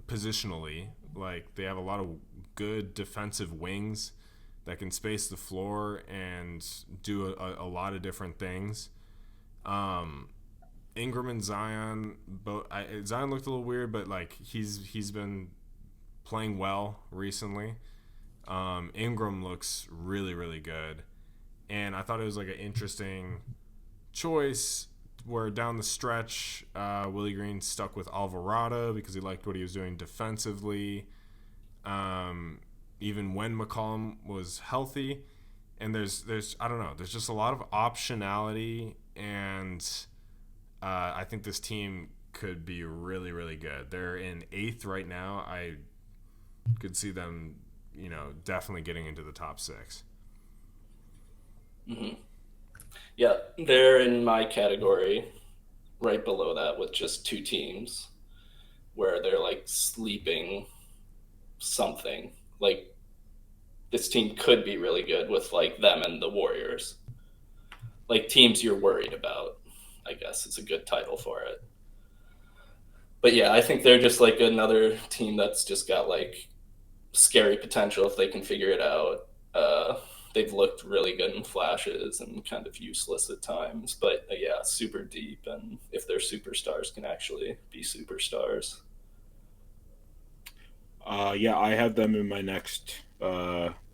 positionally. Like, they have a lot of good defensive wings that can space the floor and do a lot of different things. Ingram and Zion, Zion looked a little weird, but like he's been playing well recently. Ingram looks really, really good, and I thought it was like an interesting choice where down the stretch, Willie Green stuck with Alvarado because he liked what he was doing defensively, even when McCollum was healthy. And there's I don't know, there's just a lot of optionality, and I think this team could be really, really good. They're in 8th right now. I could see them, definitely getting into the top 6. Mm-hmm. Yeah, they're in my category, right below that, with just 2 teams where they're like sleeping something. Like, this team could be really good with like them and the Warriors. Like, teams you're worried about, I guess is a good title for it. But yeah, I think they're just like another team that's just got like scary potential if they can figure it out. They've looked really good in flashes and kind of useless at times, but yeah, super deep. And if their superstars can actually be superstars. Yeah, I have them in my next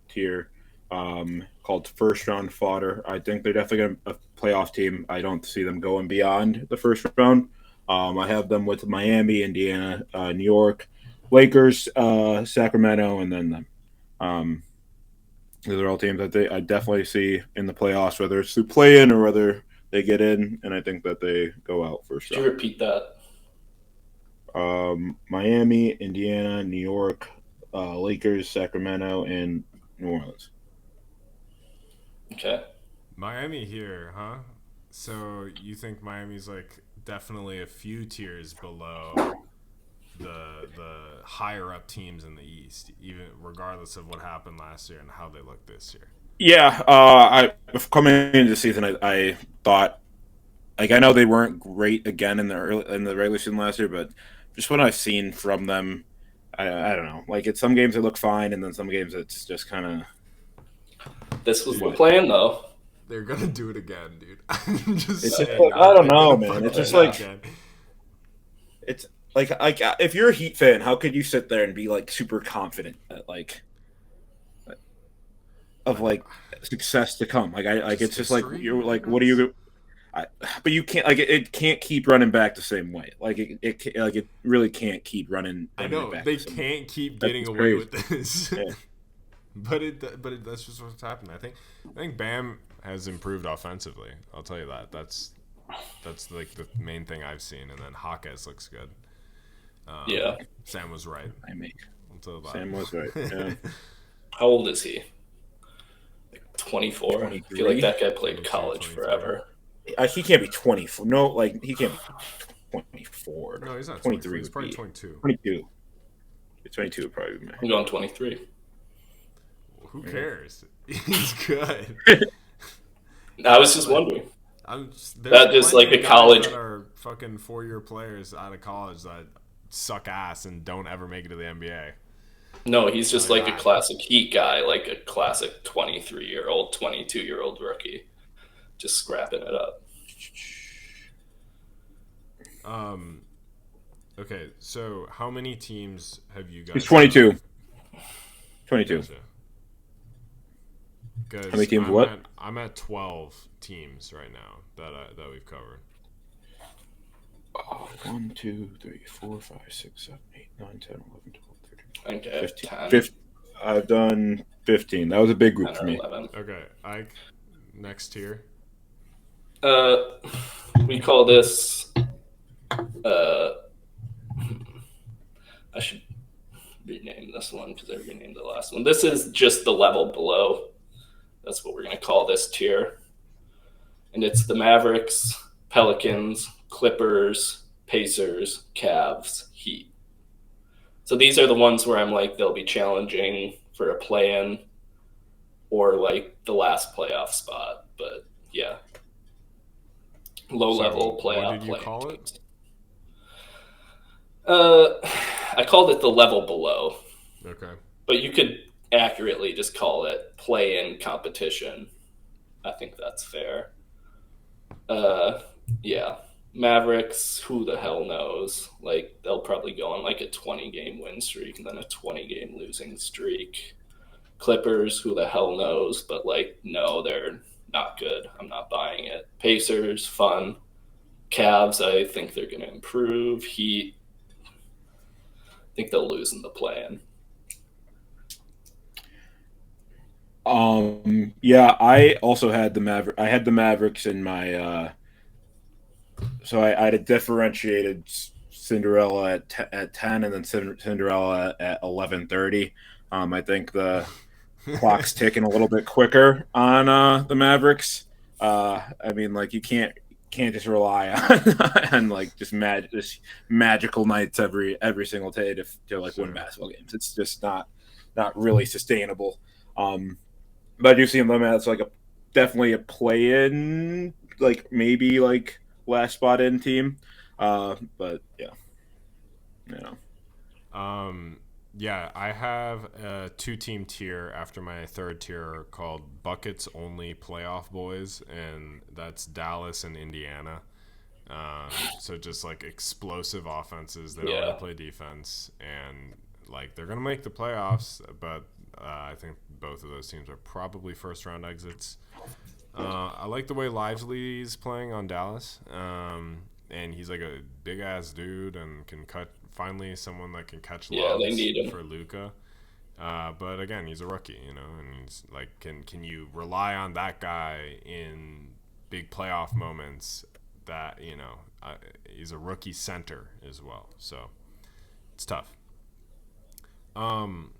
tier, called first round fodder. I think they're definitely a playoff team. I don't see them going beyond the first round. I have them with Miami, Indiana, New York, Lakers, Sacramento, and then them. These are all teams that I definitely see in the playoffs, whether it's through play-in or whether they get in, and I think that they go out first Could round. you repeat that? Miami, Indiana, New York, Lakers, Sacramento, and New Orleans. Okay. Miami here, huh? So you think Miami's like definitely a few tiers below the higher up teams in the East, even regardless of what happened last year and how they look this year. Yeah, coming into the season, I thought, like, I know they weren't great again in the regular season last year, but just what I've seen from them, I don't know. Like, some games they look fine, and then some games it's just kind of. This was the plan, though. They're gonna do it again, dude. I'm just It's saying. just like, I don't know, man. fucking It's just do it like again. it's like if you're a Heat fan, how could you sit there and be like super confident that like of like success to come? Like it's just like you're like, what are you? But you can't, like, it can't keep running back the same way. Like it really can't keep running. I know back they the same can't way. keep That's getting away crazy. with this. Yeah. But that's just what's happened. I think Bam has improved offensively. I'll tell you that. That's like the main thing I've seen. And then Hawkes looks good. Yeah. Sam was right. Sam was right. Yeah. How old is he? Like 24? 23. I feel like that guy played 22, college 23. forever. He can't be 24. No, like he can't be 24. No, he's not 23. 23. He's probably 22. 22. It's 22 would probably be me. I'm going 23. Who cares? He's good. I was just wondering. There's That just plenty like of a guys college. that are fucking 4-year players out of college that suck ass and don't ever make it to the NBA. No, he's just Really like a bad. classic Heat guy, like a classic 23-year-old, 22-year-old rookie, just scrapping it up. Um. Okay. So how many teams have you He's guys got? 22. 22. Gotcha. How many Because teams? What? I'm at 12 teams right now that we've covered. 1, 2, 3, 4, 5, 6, 7, 8, 9, 10, 11, 12, 13, I think I have 10, 15. I've done 15. That was a big group 10 for or me. 11. Okay, Ike, next tier. We call this. I should rename this one because I renamed the last one. This is just the level below. That's what we're going to call this tier. And it's the Mavericks, Pelicans, Clippers, Pacers, Cavs, Heat. So these are the ones where I'm like, they'll be challenging for a play-in or like the last playoff spot. But yeah, low-level playoff. What did you call it? I called it the level below. Okay. But you could accurately just call it play-in competition. I think that's fair. Yeah. Mavericks, who the hell knows? Like, they'll probably go on like a 20-game win streak and then a 20-game losing streak. Clippers, who the hell knows? But, like, no, they're not good. I'm not buying it. Pacers, fun. Cavs, I think they're going to improve. Heat, I think they'll lose in the play-in. Yeah, I also had the I had the Mavericks in my. So I had a differentiated Cinderella at 10, and then Cinderella at 11:30. I think the clock's ticking a little bit quicker on the Mavericks. I mean, like you can't just rely on like just magical nights every single day to like win basketball games. It's just not really sustainable. But I do see them as like definitely a play-in, like maybe like last spot in team. But yeah, you know. Yeah, I have a 2-team tier after my third tier called Buckets Only Playoff Boys, and that's Dallas and Indiana. So just like explosive offenses. They don't really play defense, and like they're gonna make the playoffs, but I think both of those teams are probably first round exits. I like the way Lively's playing on Dallas, and he's like a big ass dude and can cut. Finally, someone that can catch lobs they need him for Luka. But again, he's a rookie, you know, and he's like, can you rely on that guy in big playoff moments? That he's a rookie center as well, so it's tough. I'm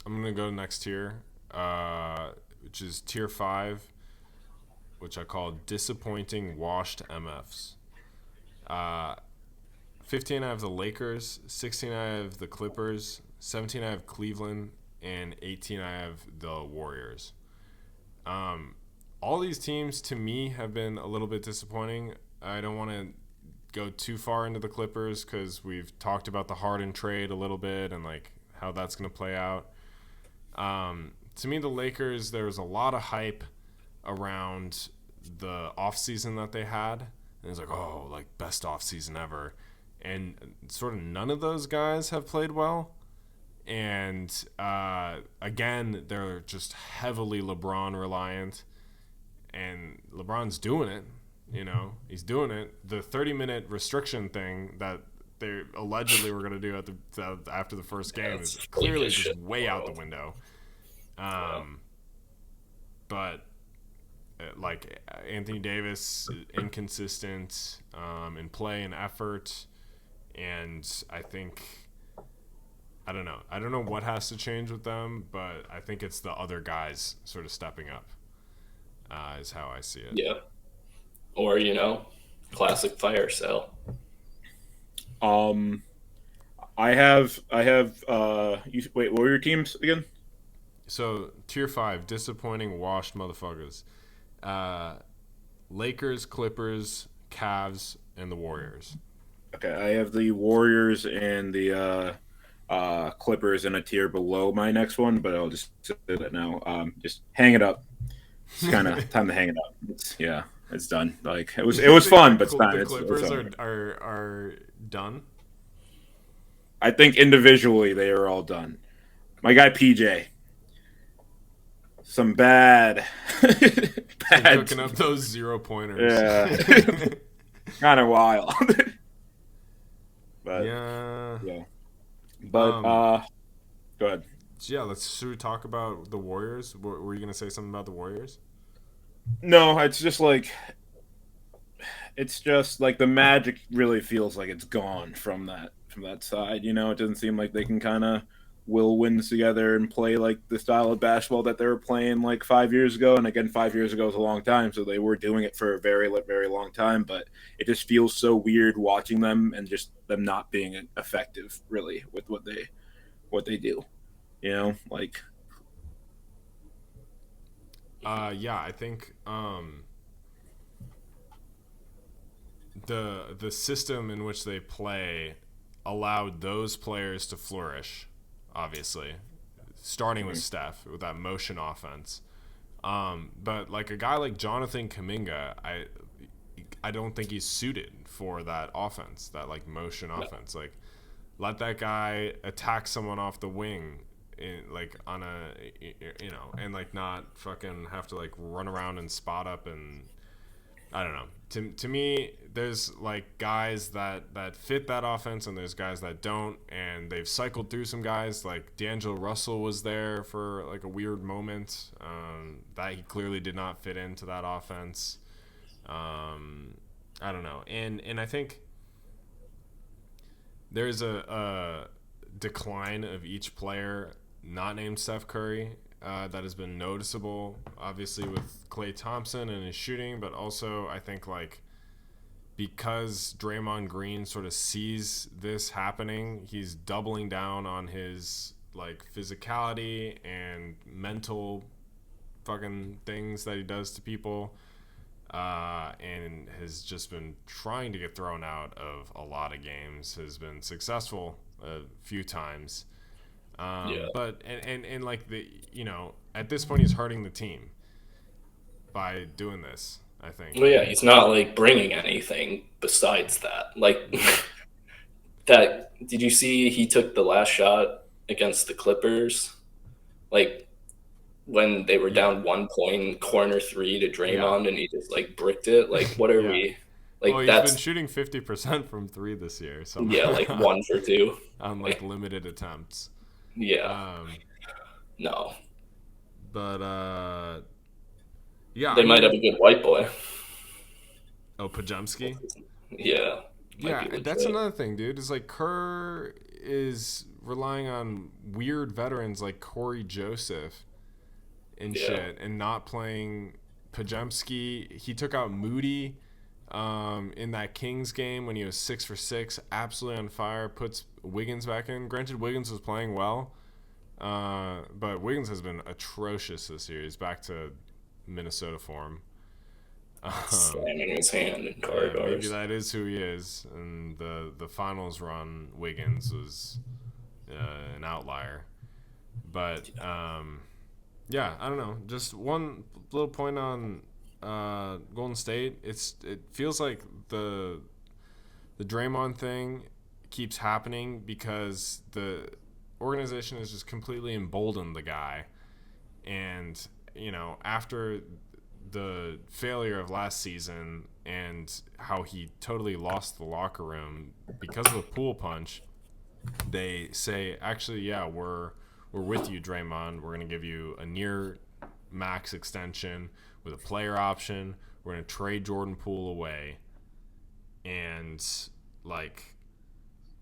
gonna go next tier, which is tier 5, which I call disappointing washed MFs. 15 I have the Lakers, 16 I have the Clippers, 17 I have Cleveland, and 18 I have the Warriors. All these teams to me have been a little bit disappointing. I don't want to go too far into the Clippers because we've talked about the Harden trade a little bit and like how that's going to play out. To me, the Lakers, there was a lot of hype around the offseason that they had. And it's like, oh, like best offseason ever. And sort of none of those guys have played well. And again, they're just heavily LeBron reliant. And LeBron's doing it. You know, he's doing it. The 30-minute restriction thing that they allegedly were going to do after the first game is clearly just way out the window. But like Anthony Davis, inconsistent in play and effort, and I think I don't know what has to change with them, but I think it's the other guys sort of stepping up. Is how I see it. Yeah. Or, classic fire sale. I have wait, what were your teams again? So tier 5, disappointing washed motherfuckers. Lakers, Clippers, Cavs, and the Warriors. Okay, I have the Warriors and the Clippers in a tier below my next one, but I'll just say that now. Just hang it up. It's kind of time to hang it up. It's done. Like it was fun, but the Clippers are done. I think individually they are all done. My guy PJ, some bad, Cooking up those 0-pointers. Yeah, kind of wild. But yeah. But go ahead. So should we talk about the Warriors? Were you gonna say something about the Warriors? No, it's just like the magic really feels like it's gone from that side. You know, it doesn't seem like they can kind of will wins together and play like the style of basketball that they were playing like 5 years ago. And again, 5 years ago was a long time, so they were doing it for a very, very long time. But it just feels so weird watching them and just them not being effective really with what they do. You know, like. I think the system in which they play allowed those players to flourish, obviously, starting with Steph with that motion offense. But like a guy like Jonathan Kuminga, I don't think he's suited for that offense, that like motion offense. Like, let that guy attack someone off the wing, like on a, you know, and like not fucking have to like run around and spot up. And I don't know. To me, there's like guys that fit that offense, and there's guys that don't, and they've cycled through some guys. Like D'Angelo Russell was there for like a weird moment that he clearly did not fit into that offense. I don't know, and I think there's a decline of each player not named Steph Curry that has been noticeable, obviously with Klay Thompson and his shooting, but also I think like because Draymond Green sort of sees this happening, he's doubling down on his like physicality and mental fucking things that he does to people, and has just been trying to get thrown out of a lot of games, has been successful a few times. But and like the, you know, at this point he's hurting the team by doing this, I think. Well, yeah, he's not like bringing anything besides that. Like that. Did you see he took the last shot against the Clippers? Like when they were down 1 point, corner three to Draymond, and he just like bricked it. Like, what are we? Like, well, he's been shooting 50% from three this year. So yeah, like 1 for 2 on like limited attempts. Yeah. No. But yeah, they might have a good white boy. Oh, Pajemski? Yeah. Yeah, that's another thing, dude. Is like Kerr is relying on weird veterans like Corey Joseph and shit, and not playing Pajemski. He took out Moody in that Kings game when he was 6 for 6, absolutely on fire. Puts Wiggins back in. Granted, Wiggins was playing well, but Wiggins has been atrocious this year. He's back to Minnesota form. Slamming his hand in corridors. Maybe that is who he is. And the finals run, Wiggins was an outlier. But yeah, I don't know. Just one little point on Golden State. It feels like the Draymond thing keeps happening because the organization has just completely emboldened the guy. And, you know, after the failure of last season and how he totally lost the locker room because of the pool punch, they say, actually, yeah, we're with you, Draymond. We're going to give you a near max extension with a player option. We're going to trade Jordan Poole away. And, like,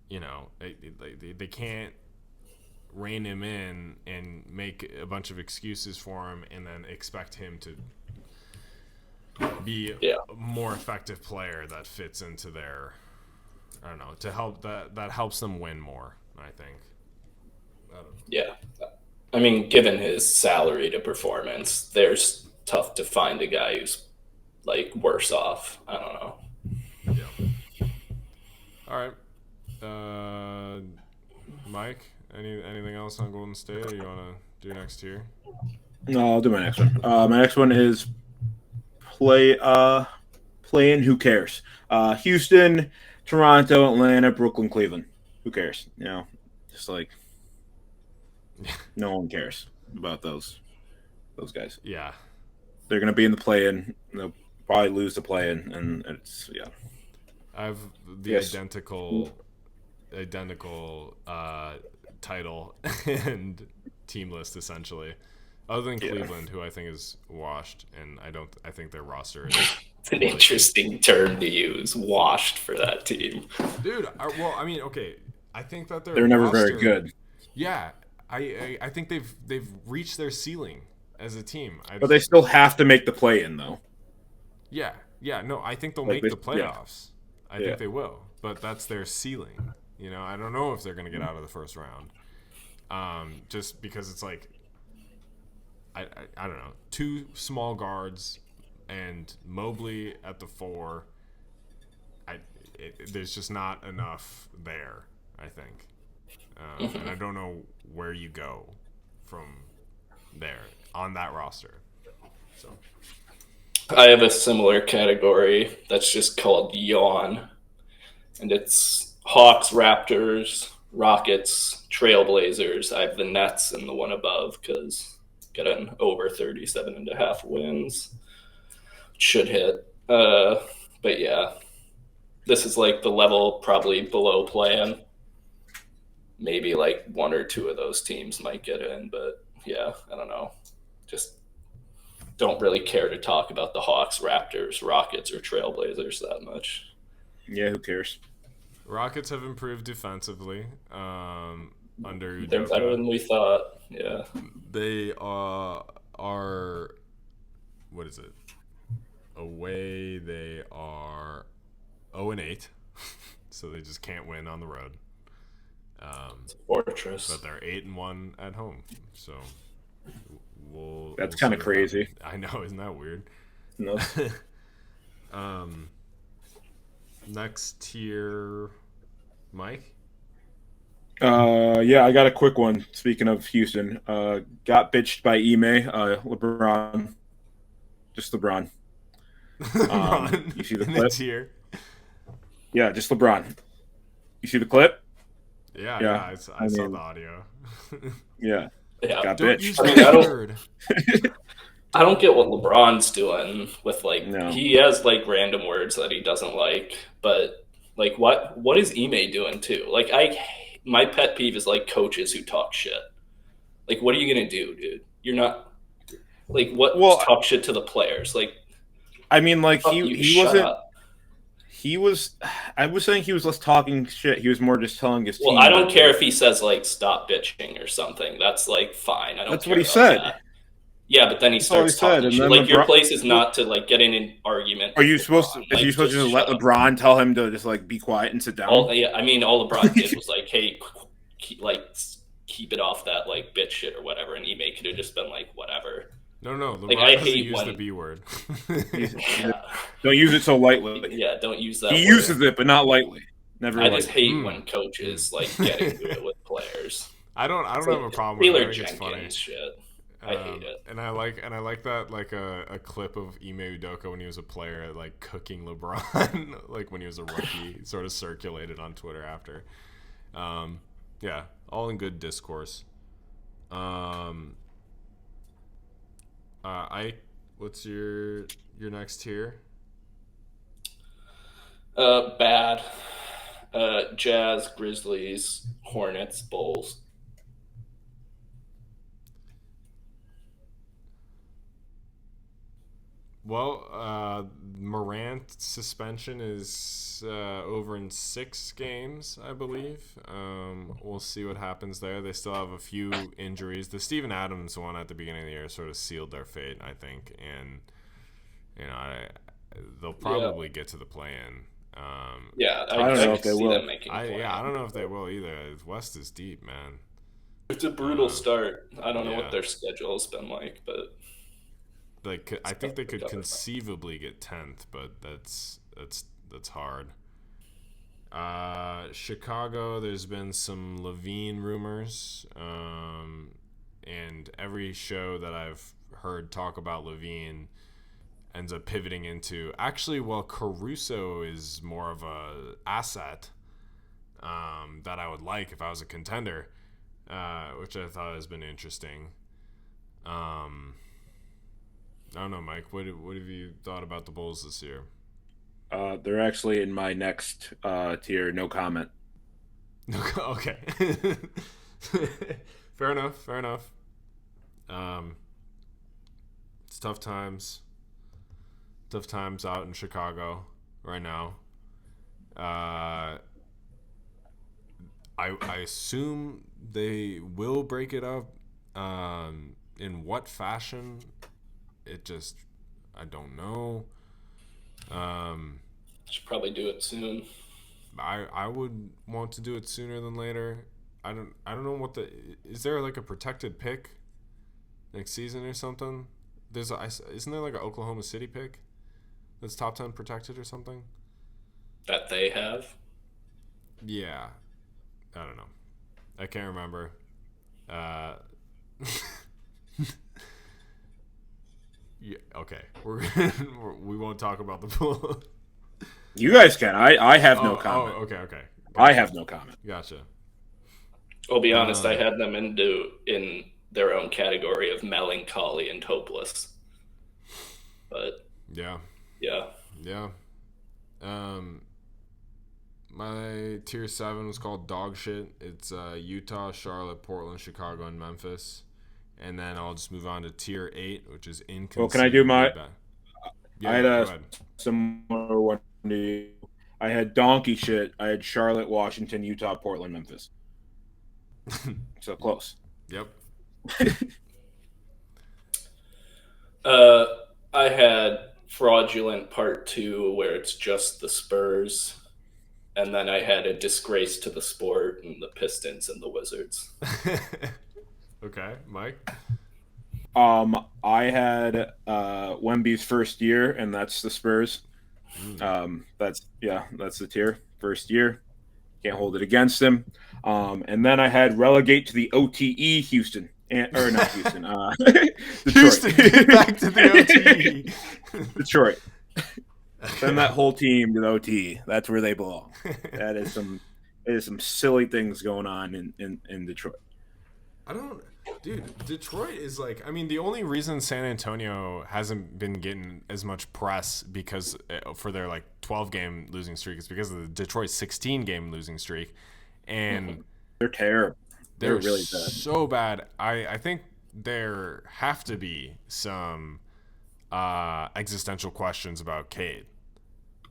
you know, they can't rein him in and make a bunch of excuses for him and then expect him to be a more effective player that fits into their, I don't know, to help that helps them win more, I think. Yeah. I mean, given his salary to performance, there's tough to find a guy who's like worse off. I don't know. Yeah. All right. Mike, Anything else on Golden State, or you want to do next tier? No, I'll do my next one. My next one is playing. Who cares? Houston, Toronto, Atlanta, Brooklyn, Cleveland. Who cares? Just like no one cares about those guys. Yeah. They're gonna be in the play-in. They'll probably lose the play-in, and it's I have the identical title and team list essentially, other than Cleveland, who I think is washed, and I think their roster is. It's an interesting term to use, washed, for that team. Dude, okay. I think that they're never very good. Yeah, I think they've reached their ceiling as a team. But they still have to make the play-in, though. Yeah. No, I think they'll make the playoffs. I think they will, but that's their ceiling. I don't know if they're going to get out of the first round. Just because it's like, I don't know, 2 small guards and Mobley at the 4. There's just not enough there, I think. And I don't know where you go from there on that roster. So I have a similar category that's just called yawn, and it's Hawks, Raptors, Rockets, Trailblazers. I have the Nets in the one above because got an over 37.5 wins. Should hit. But yeah, this is like the level probably below plan. Maybe like 1 or 2 of those teams might get in, but yeah, I don't know. Just don't really care to talk about the Hawks, Raptors, Rockets, or Trailblazers that much. Yeah, who cares? Rockets have improved defensively under Udoka. They're better than we thought. Yeah. They are what is it? Away they are 0-8. So they just can't win on the road. It's a fortress. But they're 8-1 at home. So that's kind of crazy. I know, isn't that weird? No. Next tier, Mike. Yeah, I got a quick one. Speaking of Houston, got bitched by Ime. LeBron, just LeBron. LeBron. You see the in clip? The tier. Yeah, just LeBron. You see the clip? Yeah. I saw the audio. Yeah. Got Don't bitched. use that word. I don't get what LeBron's doing with he has like random words that he doesn't like, but like what is Ime doing too? Like my pet peeve is like coaches who talk shit. Like what are you gonna do, dude? You're not like talk shit to the players. Like I mean, like he wasn't. He was. I was saying he was less talking shit. He was more just telling his team. Well, I don't care if he says like stop bitching or something. That's like fine. I don't. That's care what he about said. That. Yeah, but then he starts talking shit. Like your place is not to like get in an argument. Are you supposed to? Are you supposed to just let LeBron tell him to just like be quiet and sit down? All LeBron did was like, hey, keep it off that like bitch shit or whatever, and Ime could have just been like, whatever. No, LeBron like, I doesn't hate use when... the B word. Don't use it so lightly. Yeah, don't use that. He uses it, but not lightly. Never. I just hate when coaches like get into it with players. I don't have a problem with it. I think it's funny. Shit. I hate it. And I like that like a clip of Ime Udoka when he was a player like cooking LeBron like when he was a rookie sort of circulated on Twitter after. Yeah, all in good discourse. Ike, what's your next tier? Bad. Jazz, Grizzlies, Hornets, Bulls. Well, Morant's suspension is over in 6 games, I believe. We'll see what happens there. They still have a few injuries. The Steven Adams one at the beginning of the year sort of sealed their fate, I think. And, they'll probably get to the play-in. I don't know if they will. I don't know if they will either. West is deep, man. It's a brutal start. I don't know what their schedule's been like, but... I think they could conceivably get 10th, but that's hard. Chicago, there's been some Levine rumors, and every show that I've heard talk about Levine ends up pivoting into actually, well, Caruso is more of a asset that I would like if I was a contender, which I thought has been interesting. I don't know, Mike. What have you thought about the Bulls this year? They're actually in my next tier. No comment. Okay. Fair enough. Fair enough. It's tough times. Tough times out in Chicago right now. I assume they will break it up. In what fashion? I don't know. Should probably do it soon. I would want to do it sooner than later. I don't know is there like a protected pick next season or something? Isn't there like an Oklahoma City pick that's top 10 protected or something? That they have? Yeah. I don't know. I can't remember. Yeah, okay. We won't talk about the pool. You guys can. I have no comment. Oh, okay. Gotcha. I have no comment. Gotcha. I'll be honest, I had them in their own category of melancholy and hopeless. But yeah. My tier 7 was called dog shit. It's Utah, Charlotte, Portland, Chicago, and Memphis. And then I'll just move on to tier 8, which is inconceivably Well, can I do my? bad. Yeah, I had go a ahead. similar one to you. I had donkey shit. I had Charlotte, Washington, Utah, Portland, Memphis. So close. Yep. I had fraudulent part 2 where it's just the Spurs. And then I had a disgrace to the sport and the Pistons and the Wizards. Okay, Mike. I had Wemby's first year, and that's the Spurs. That's the tier. First year. Can't hold it against him. And then I had relegate to the OTE Houston. Or not Houston. Detroit. Houston, get back to the OTE. Detroit. Send that whole team to the OT. That's where they belong. That is some silly things going on in Detroit. Detroit is like, I mean, the only reason San Antonio hasn't been getting as much press because for their like 12-game losing streak is because of the Detroit 16-game losing streak, and they're terrible. They're really bad. So bad. I think there have to be some existential questions about Cade.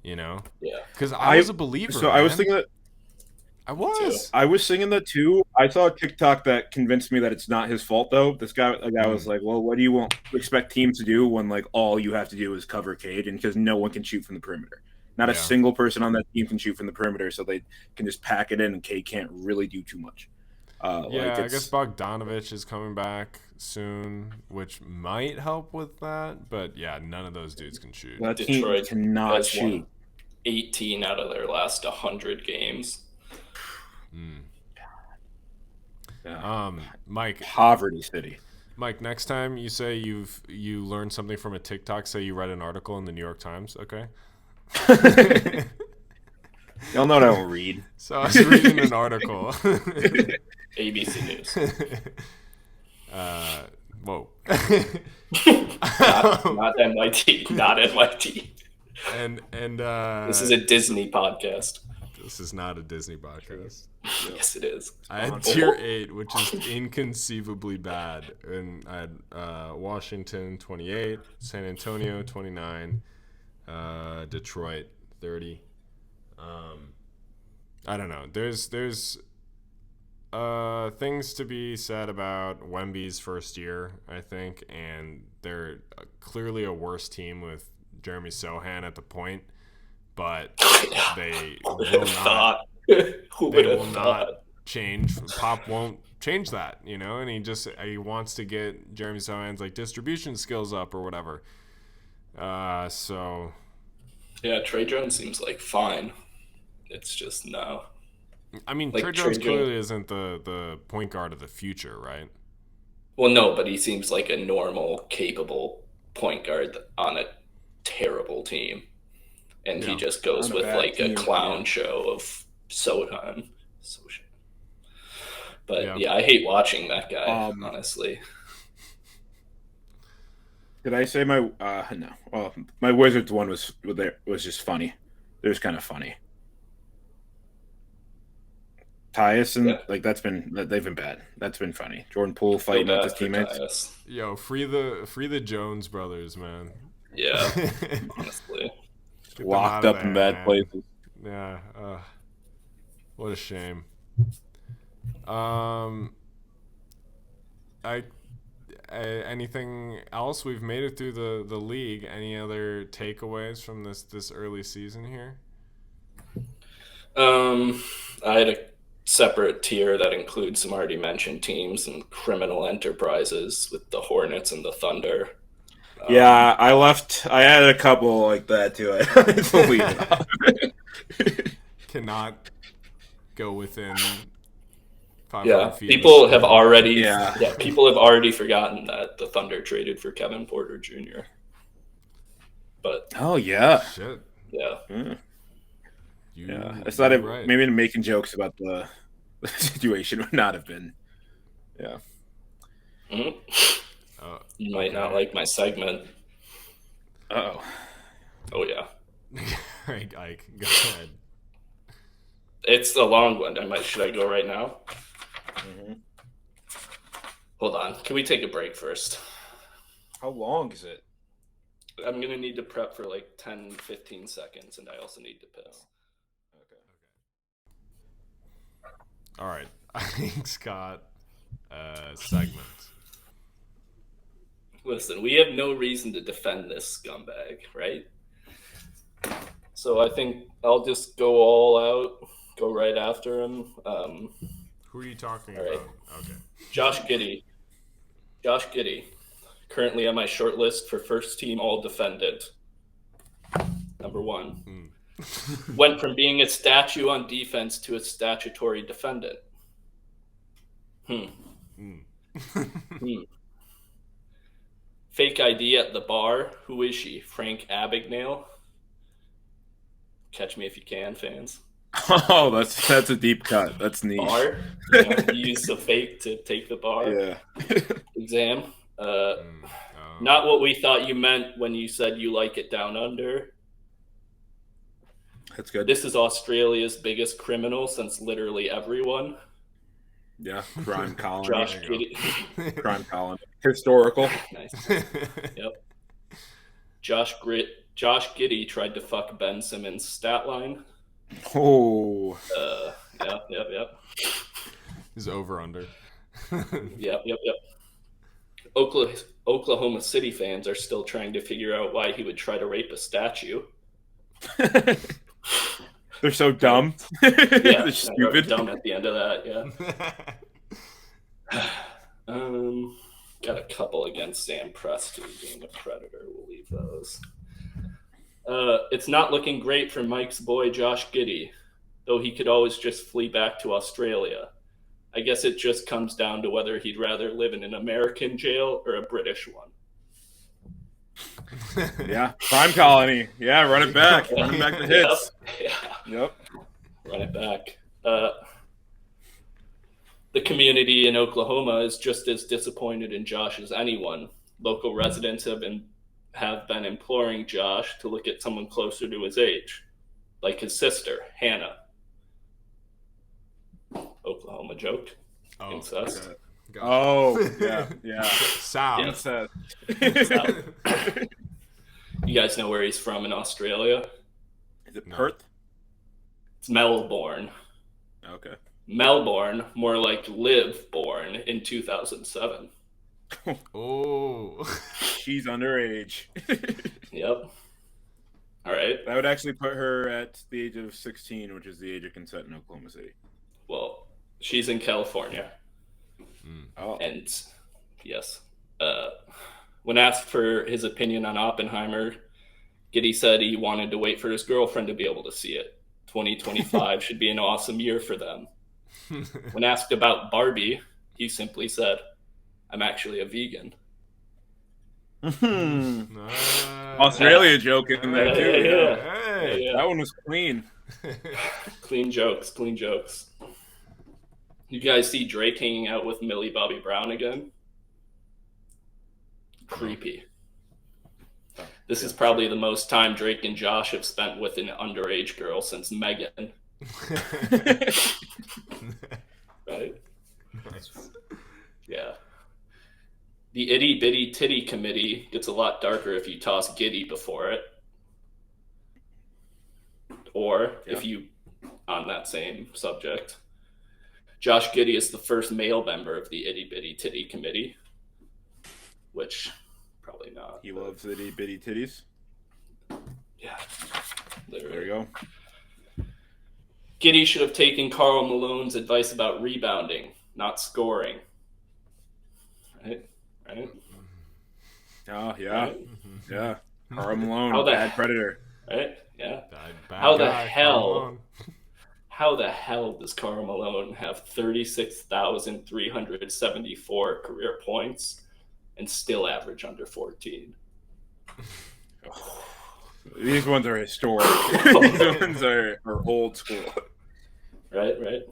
You know? Yeah. Because I was a believer. So I was thinking that. I was thinking that too. I saw a TikTok that convinced me that it's not his fault though. This guy, was like, "Well, what do you expect teams to do when like all you have to do is cover Cade, and because no one can shoot from the perimeter, not a single person on that team can shoot from the perimeter, so they can just pack it in, and Cade can't really do too much." I guess Bogdanovich is coming back soon, which might help with that. But yeah, none of those dudes can shoot. That Detroit cannot shoot. Won 18 out of their last 100 games. Mike, poverty city. Mike, next time you say you learned something from a TikTok, say you read an article in the New York Times, okay? Y'all know I don't read. So I was reading an article. ABC News. Whoa. not MIT. Not MIT. And this is a Disney podcast. This is not a Disney podcast. Yes, it is. I had tier 8, which is inconceivably bad. And I had Washington 28, San Antonio 29, Detroit 30. I don't know. There's things to be said about Wemby's first year, I think, and they're clearly a worse team with Jeremy Sohan at the point, but they will not. Who would have not change. Pop won't change that, you know, and he wants to get Jeremy Sohan's like distribution skills up or whatever. So yeah, Trey Jones seems like fine. It's just no. I mean, Like Trey Jones clearly isn't the point guard of the future, right? Well, no, but he seems like a normal, capable point guard on a terrible team. And he just goes with like a clown show of Sohan. But yeah, I hate watching that guy, honestly. Did I say my no? Well, my Wizards one was just funny. It was kind of funny. TIERS and they've been bad. That's been funny. Jordan Poole fighting with his teammates. TIERS. Yo, free the Jones brothers, man. Yeah, honestly. Locked up in bad places. Yeah. What a shame. Anything else? We've made it through the league. Any other takeaways from this early season here? I had a separate tier that includes some already mentioned teams and criminal enterprises with the Hornets and the Thunder. Yeah, I had a couple like that too. Cannot go within 500 feet. People have already people have already forgotten that the Thunder traded for Kevin Porter Jr. But shit. Yeah. I thought maybe making jokes about the situation would not have been. Yeah. Mm-hmm. You might not like my segment. Oh yeah. Ike, go ahead. It's a long one. Should I go right now? Mm-hmm. Hold on. Can we take a break first? How long is it? I'm going to need to prep for like 10, 15 seconds, and I also need to piss. Okay. All right. Ike's got a segment. Listen, we have no reason to defend this scumbag, right? So I think I'll just go all out, go right after him. Who are you talking about? Okay. Josh Giddey. Currently on my short list for first team all defendant. Number 1. Went from being a statue on defense to a statutory defendant. Fake ID at the bar. Who is she? Frank Abagnale? Catch me if you can, fans. Oh, that's a deep cut. That's neat. Bar? You use the fake to take the bar. Yeah. Exam. Not what we thought you meant when you said you like it down under. That's good. This is Australia's biggest criminal since literally everyone. Yeah, crime colony. Josh Giddey. Crime colony. Historical. Nice. Yep. Josh Giddey tried to fuck Ben Simmons' stat line. Oh. Yep. He's over under. Yep. Oklahoma City fans are still trying to figure out why he would try to rape a statue. They're so dumb. They're stupid. Dumb at the end of that, yeah. Got a couple against Sam Preston being a predator. We'll leave those. It's not looking great for Mike's boy Josh Giddey, though he could always just flee back to Australia. I guess it just comes down to whether he'd rather live in an American jail or a British one. Yeah, crime colony. Yeah, run it back. Run it back to hits. Yep. Run it back. The community in Oklahoma is just as disappointed in Josh as anyone. Local residents have been imploring Josh to look at someone closer to his age, like his sister, Hannah. Oklahoma joke. Incest. Okay. Oh, yeah. South. South. You guys know where he's from in Australia? Is it Perth? It's Melbourne. Okay. Melbourne, more like live-born in 2007. Oh. She's underage. Yep. All right. That would actually put her at the age of 16, which is the age of consent in Oklahoma City. Well, she's in California. Oh. And yes. When asked for his opinion on Oppenheimer, Giddey said he wanted to wait for his girlfriend to be able to see it. 2025 should be an awesome year for them. When asked about Barbie, he simply said, "I'm actually a vegan." Australia joke in there too. Yeah. Hey. That one was clean. Clean jokes. You guys see Drake hanging out with Millie Bobby Brown again? Creepy. This is probably the most time Drake and Josh have spent with an underage girl since Megan. Right? Nice. Yeah. The Itty Bitty Titty Committee gets a lot darker if you toss Giddy before it. Or, if you, on that same subject, Josh Giddey is the first male member of the Itty Bitty Titty Committee, which probably not. He loves itty bitty titties. Yeah, literally. There you go. Giddey should have taken Karl Malone's advice about rebounding, not scoring. Right? Oh, yeah. Right? Yeah. Karl Malone, bad predator. Right? Yeah. Bad How the guy, hell does Karl Malone have 36,374 career points and still average under 14? These ones are historic. These ones are old school. Right.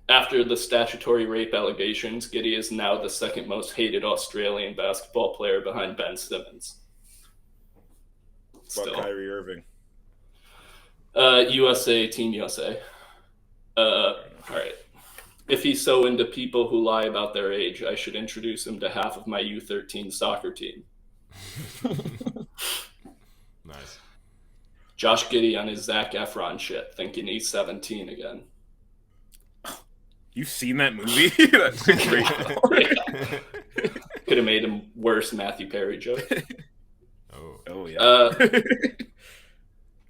After the statutory rape allegations, Giddey is now the second most hated Australian basketball player behind Ben Simmons. About Kyrie Irving. USA, Team USA. All right. If he's so into people who lie about their age, I should introduce him to half of my U13 soccer team. Nice. Josh Giddey on his Zac Efron shit, thinking he's 17 again. You've seen that movie? That's a great film. Could have made him worse Matthew Perry joke. Oh yeah.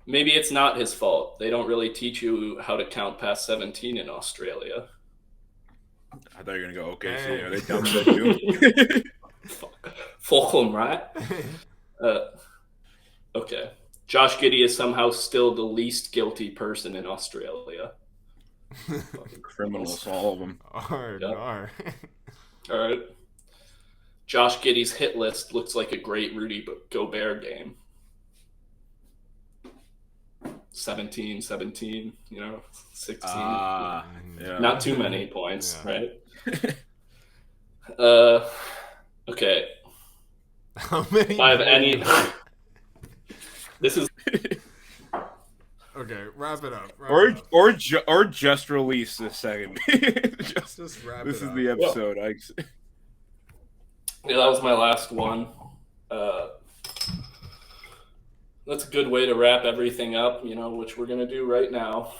Maybe it's not his fault. They don't really teach you how to count past 17 in Australia. I thought you were gonna go, okay, so are they dumb that too? Fuck them, right? Okay. Josh Giddey is somehow still the least guilty person in Australia. Criminals, all of them. All right. Josh Giddey's hit list looks like a great Rudy Gobert game. 17, 16. Yeah. Not too many points, right? Okay. How many? If I have any... This is... Okay, wrap it up. Or just release this second. Just wrap this it is up. the episode. Yeah, that was my last one. That's a good way to wrap everything up, which we're going to do right now.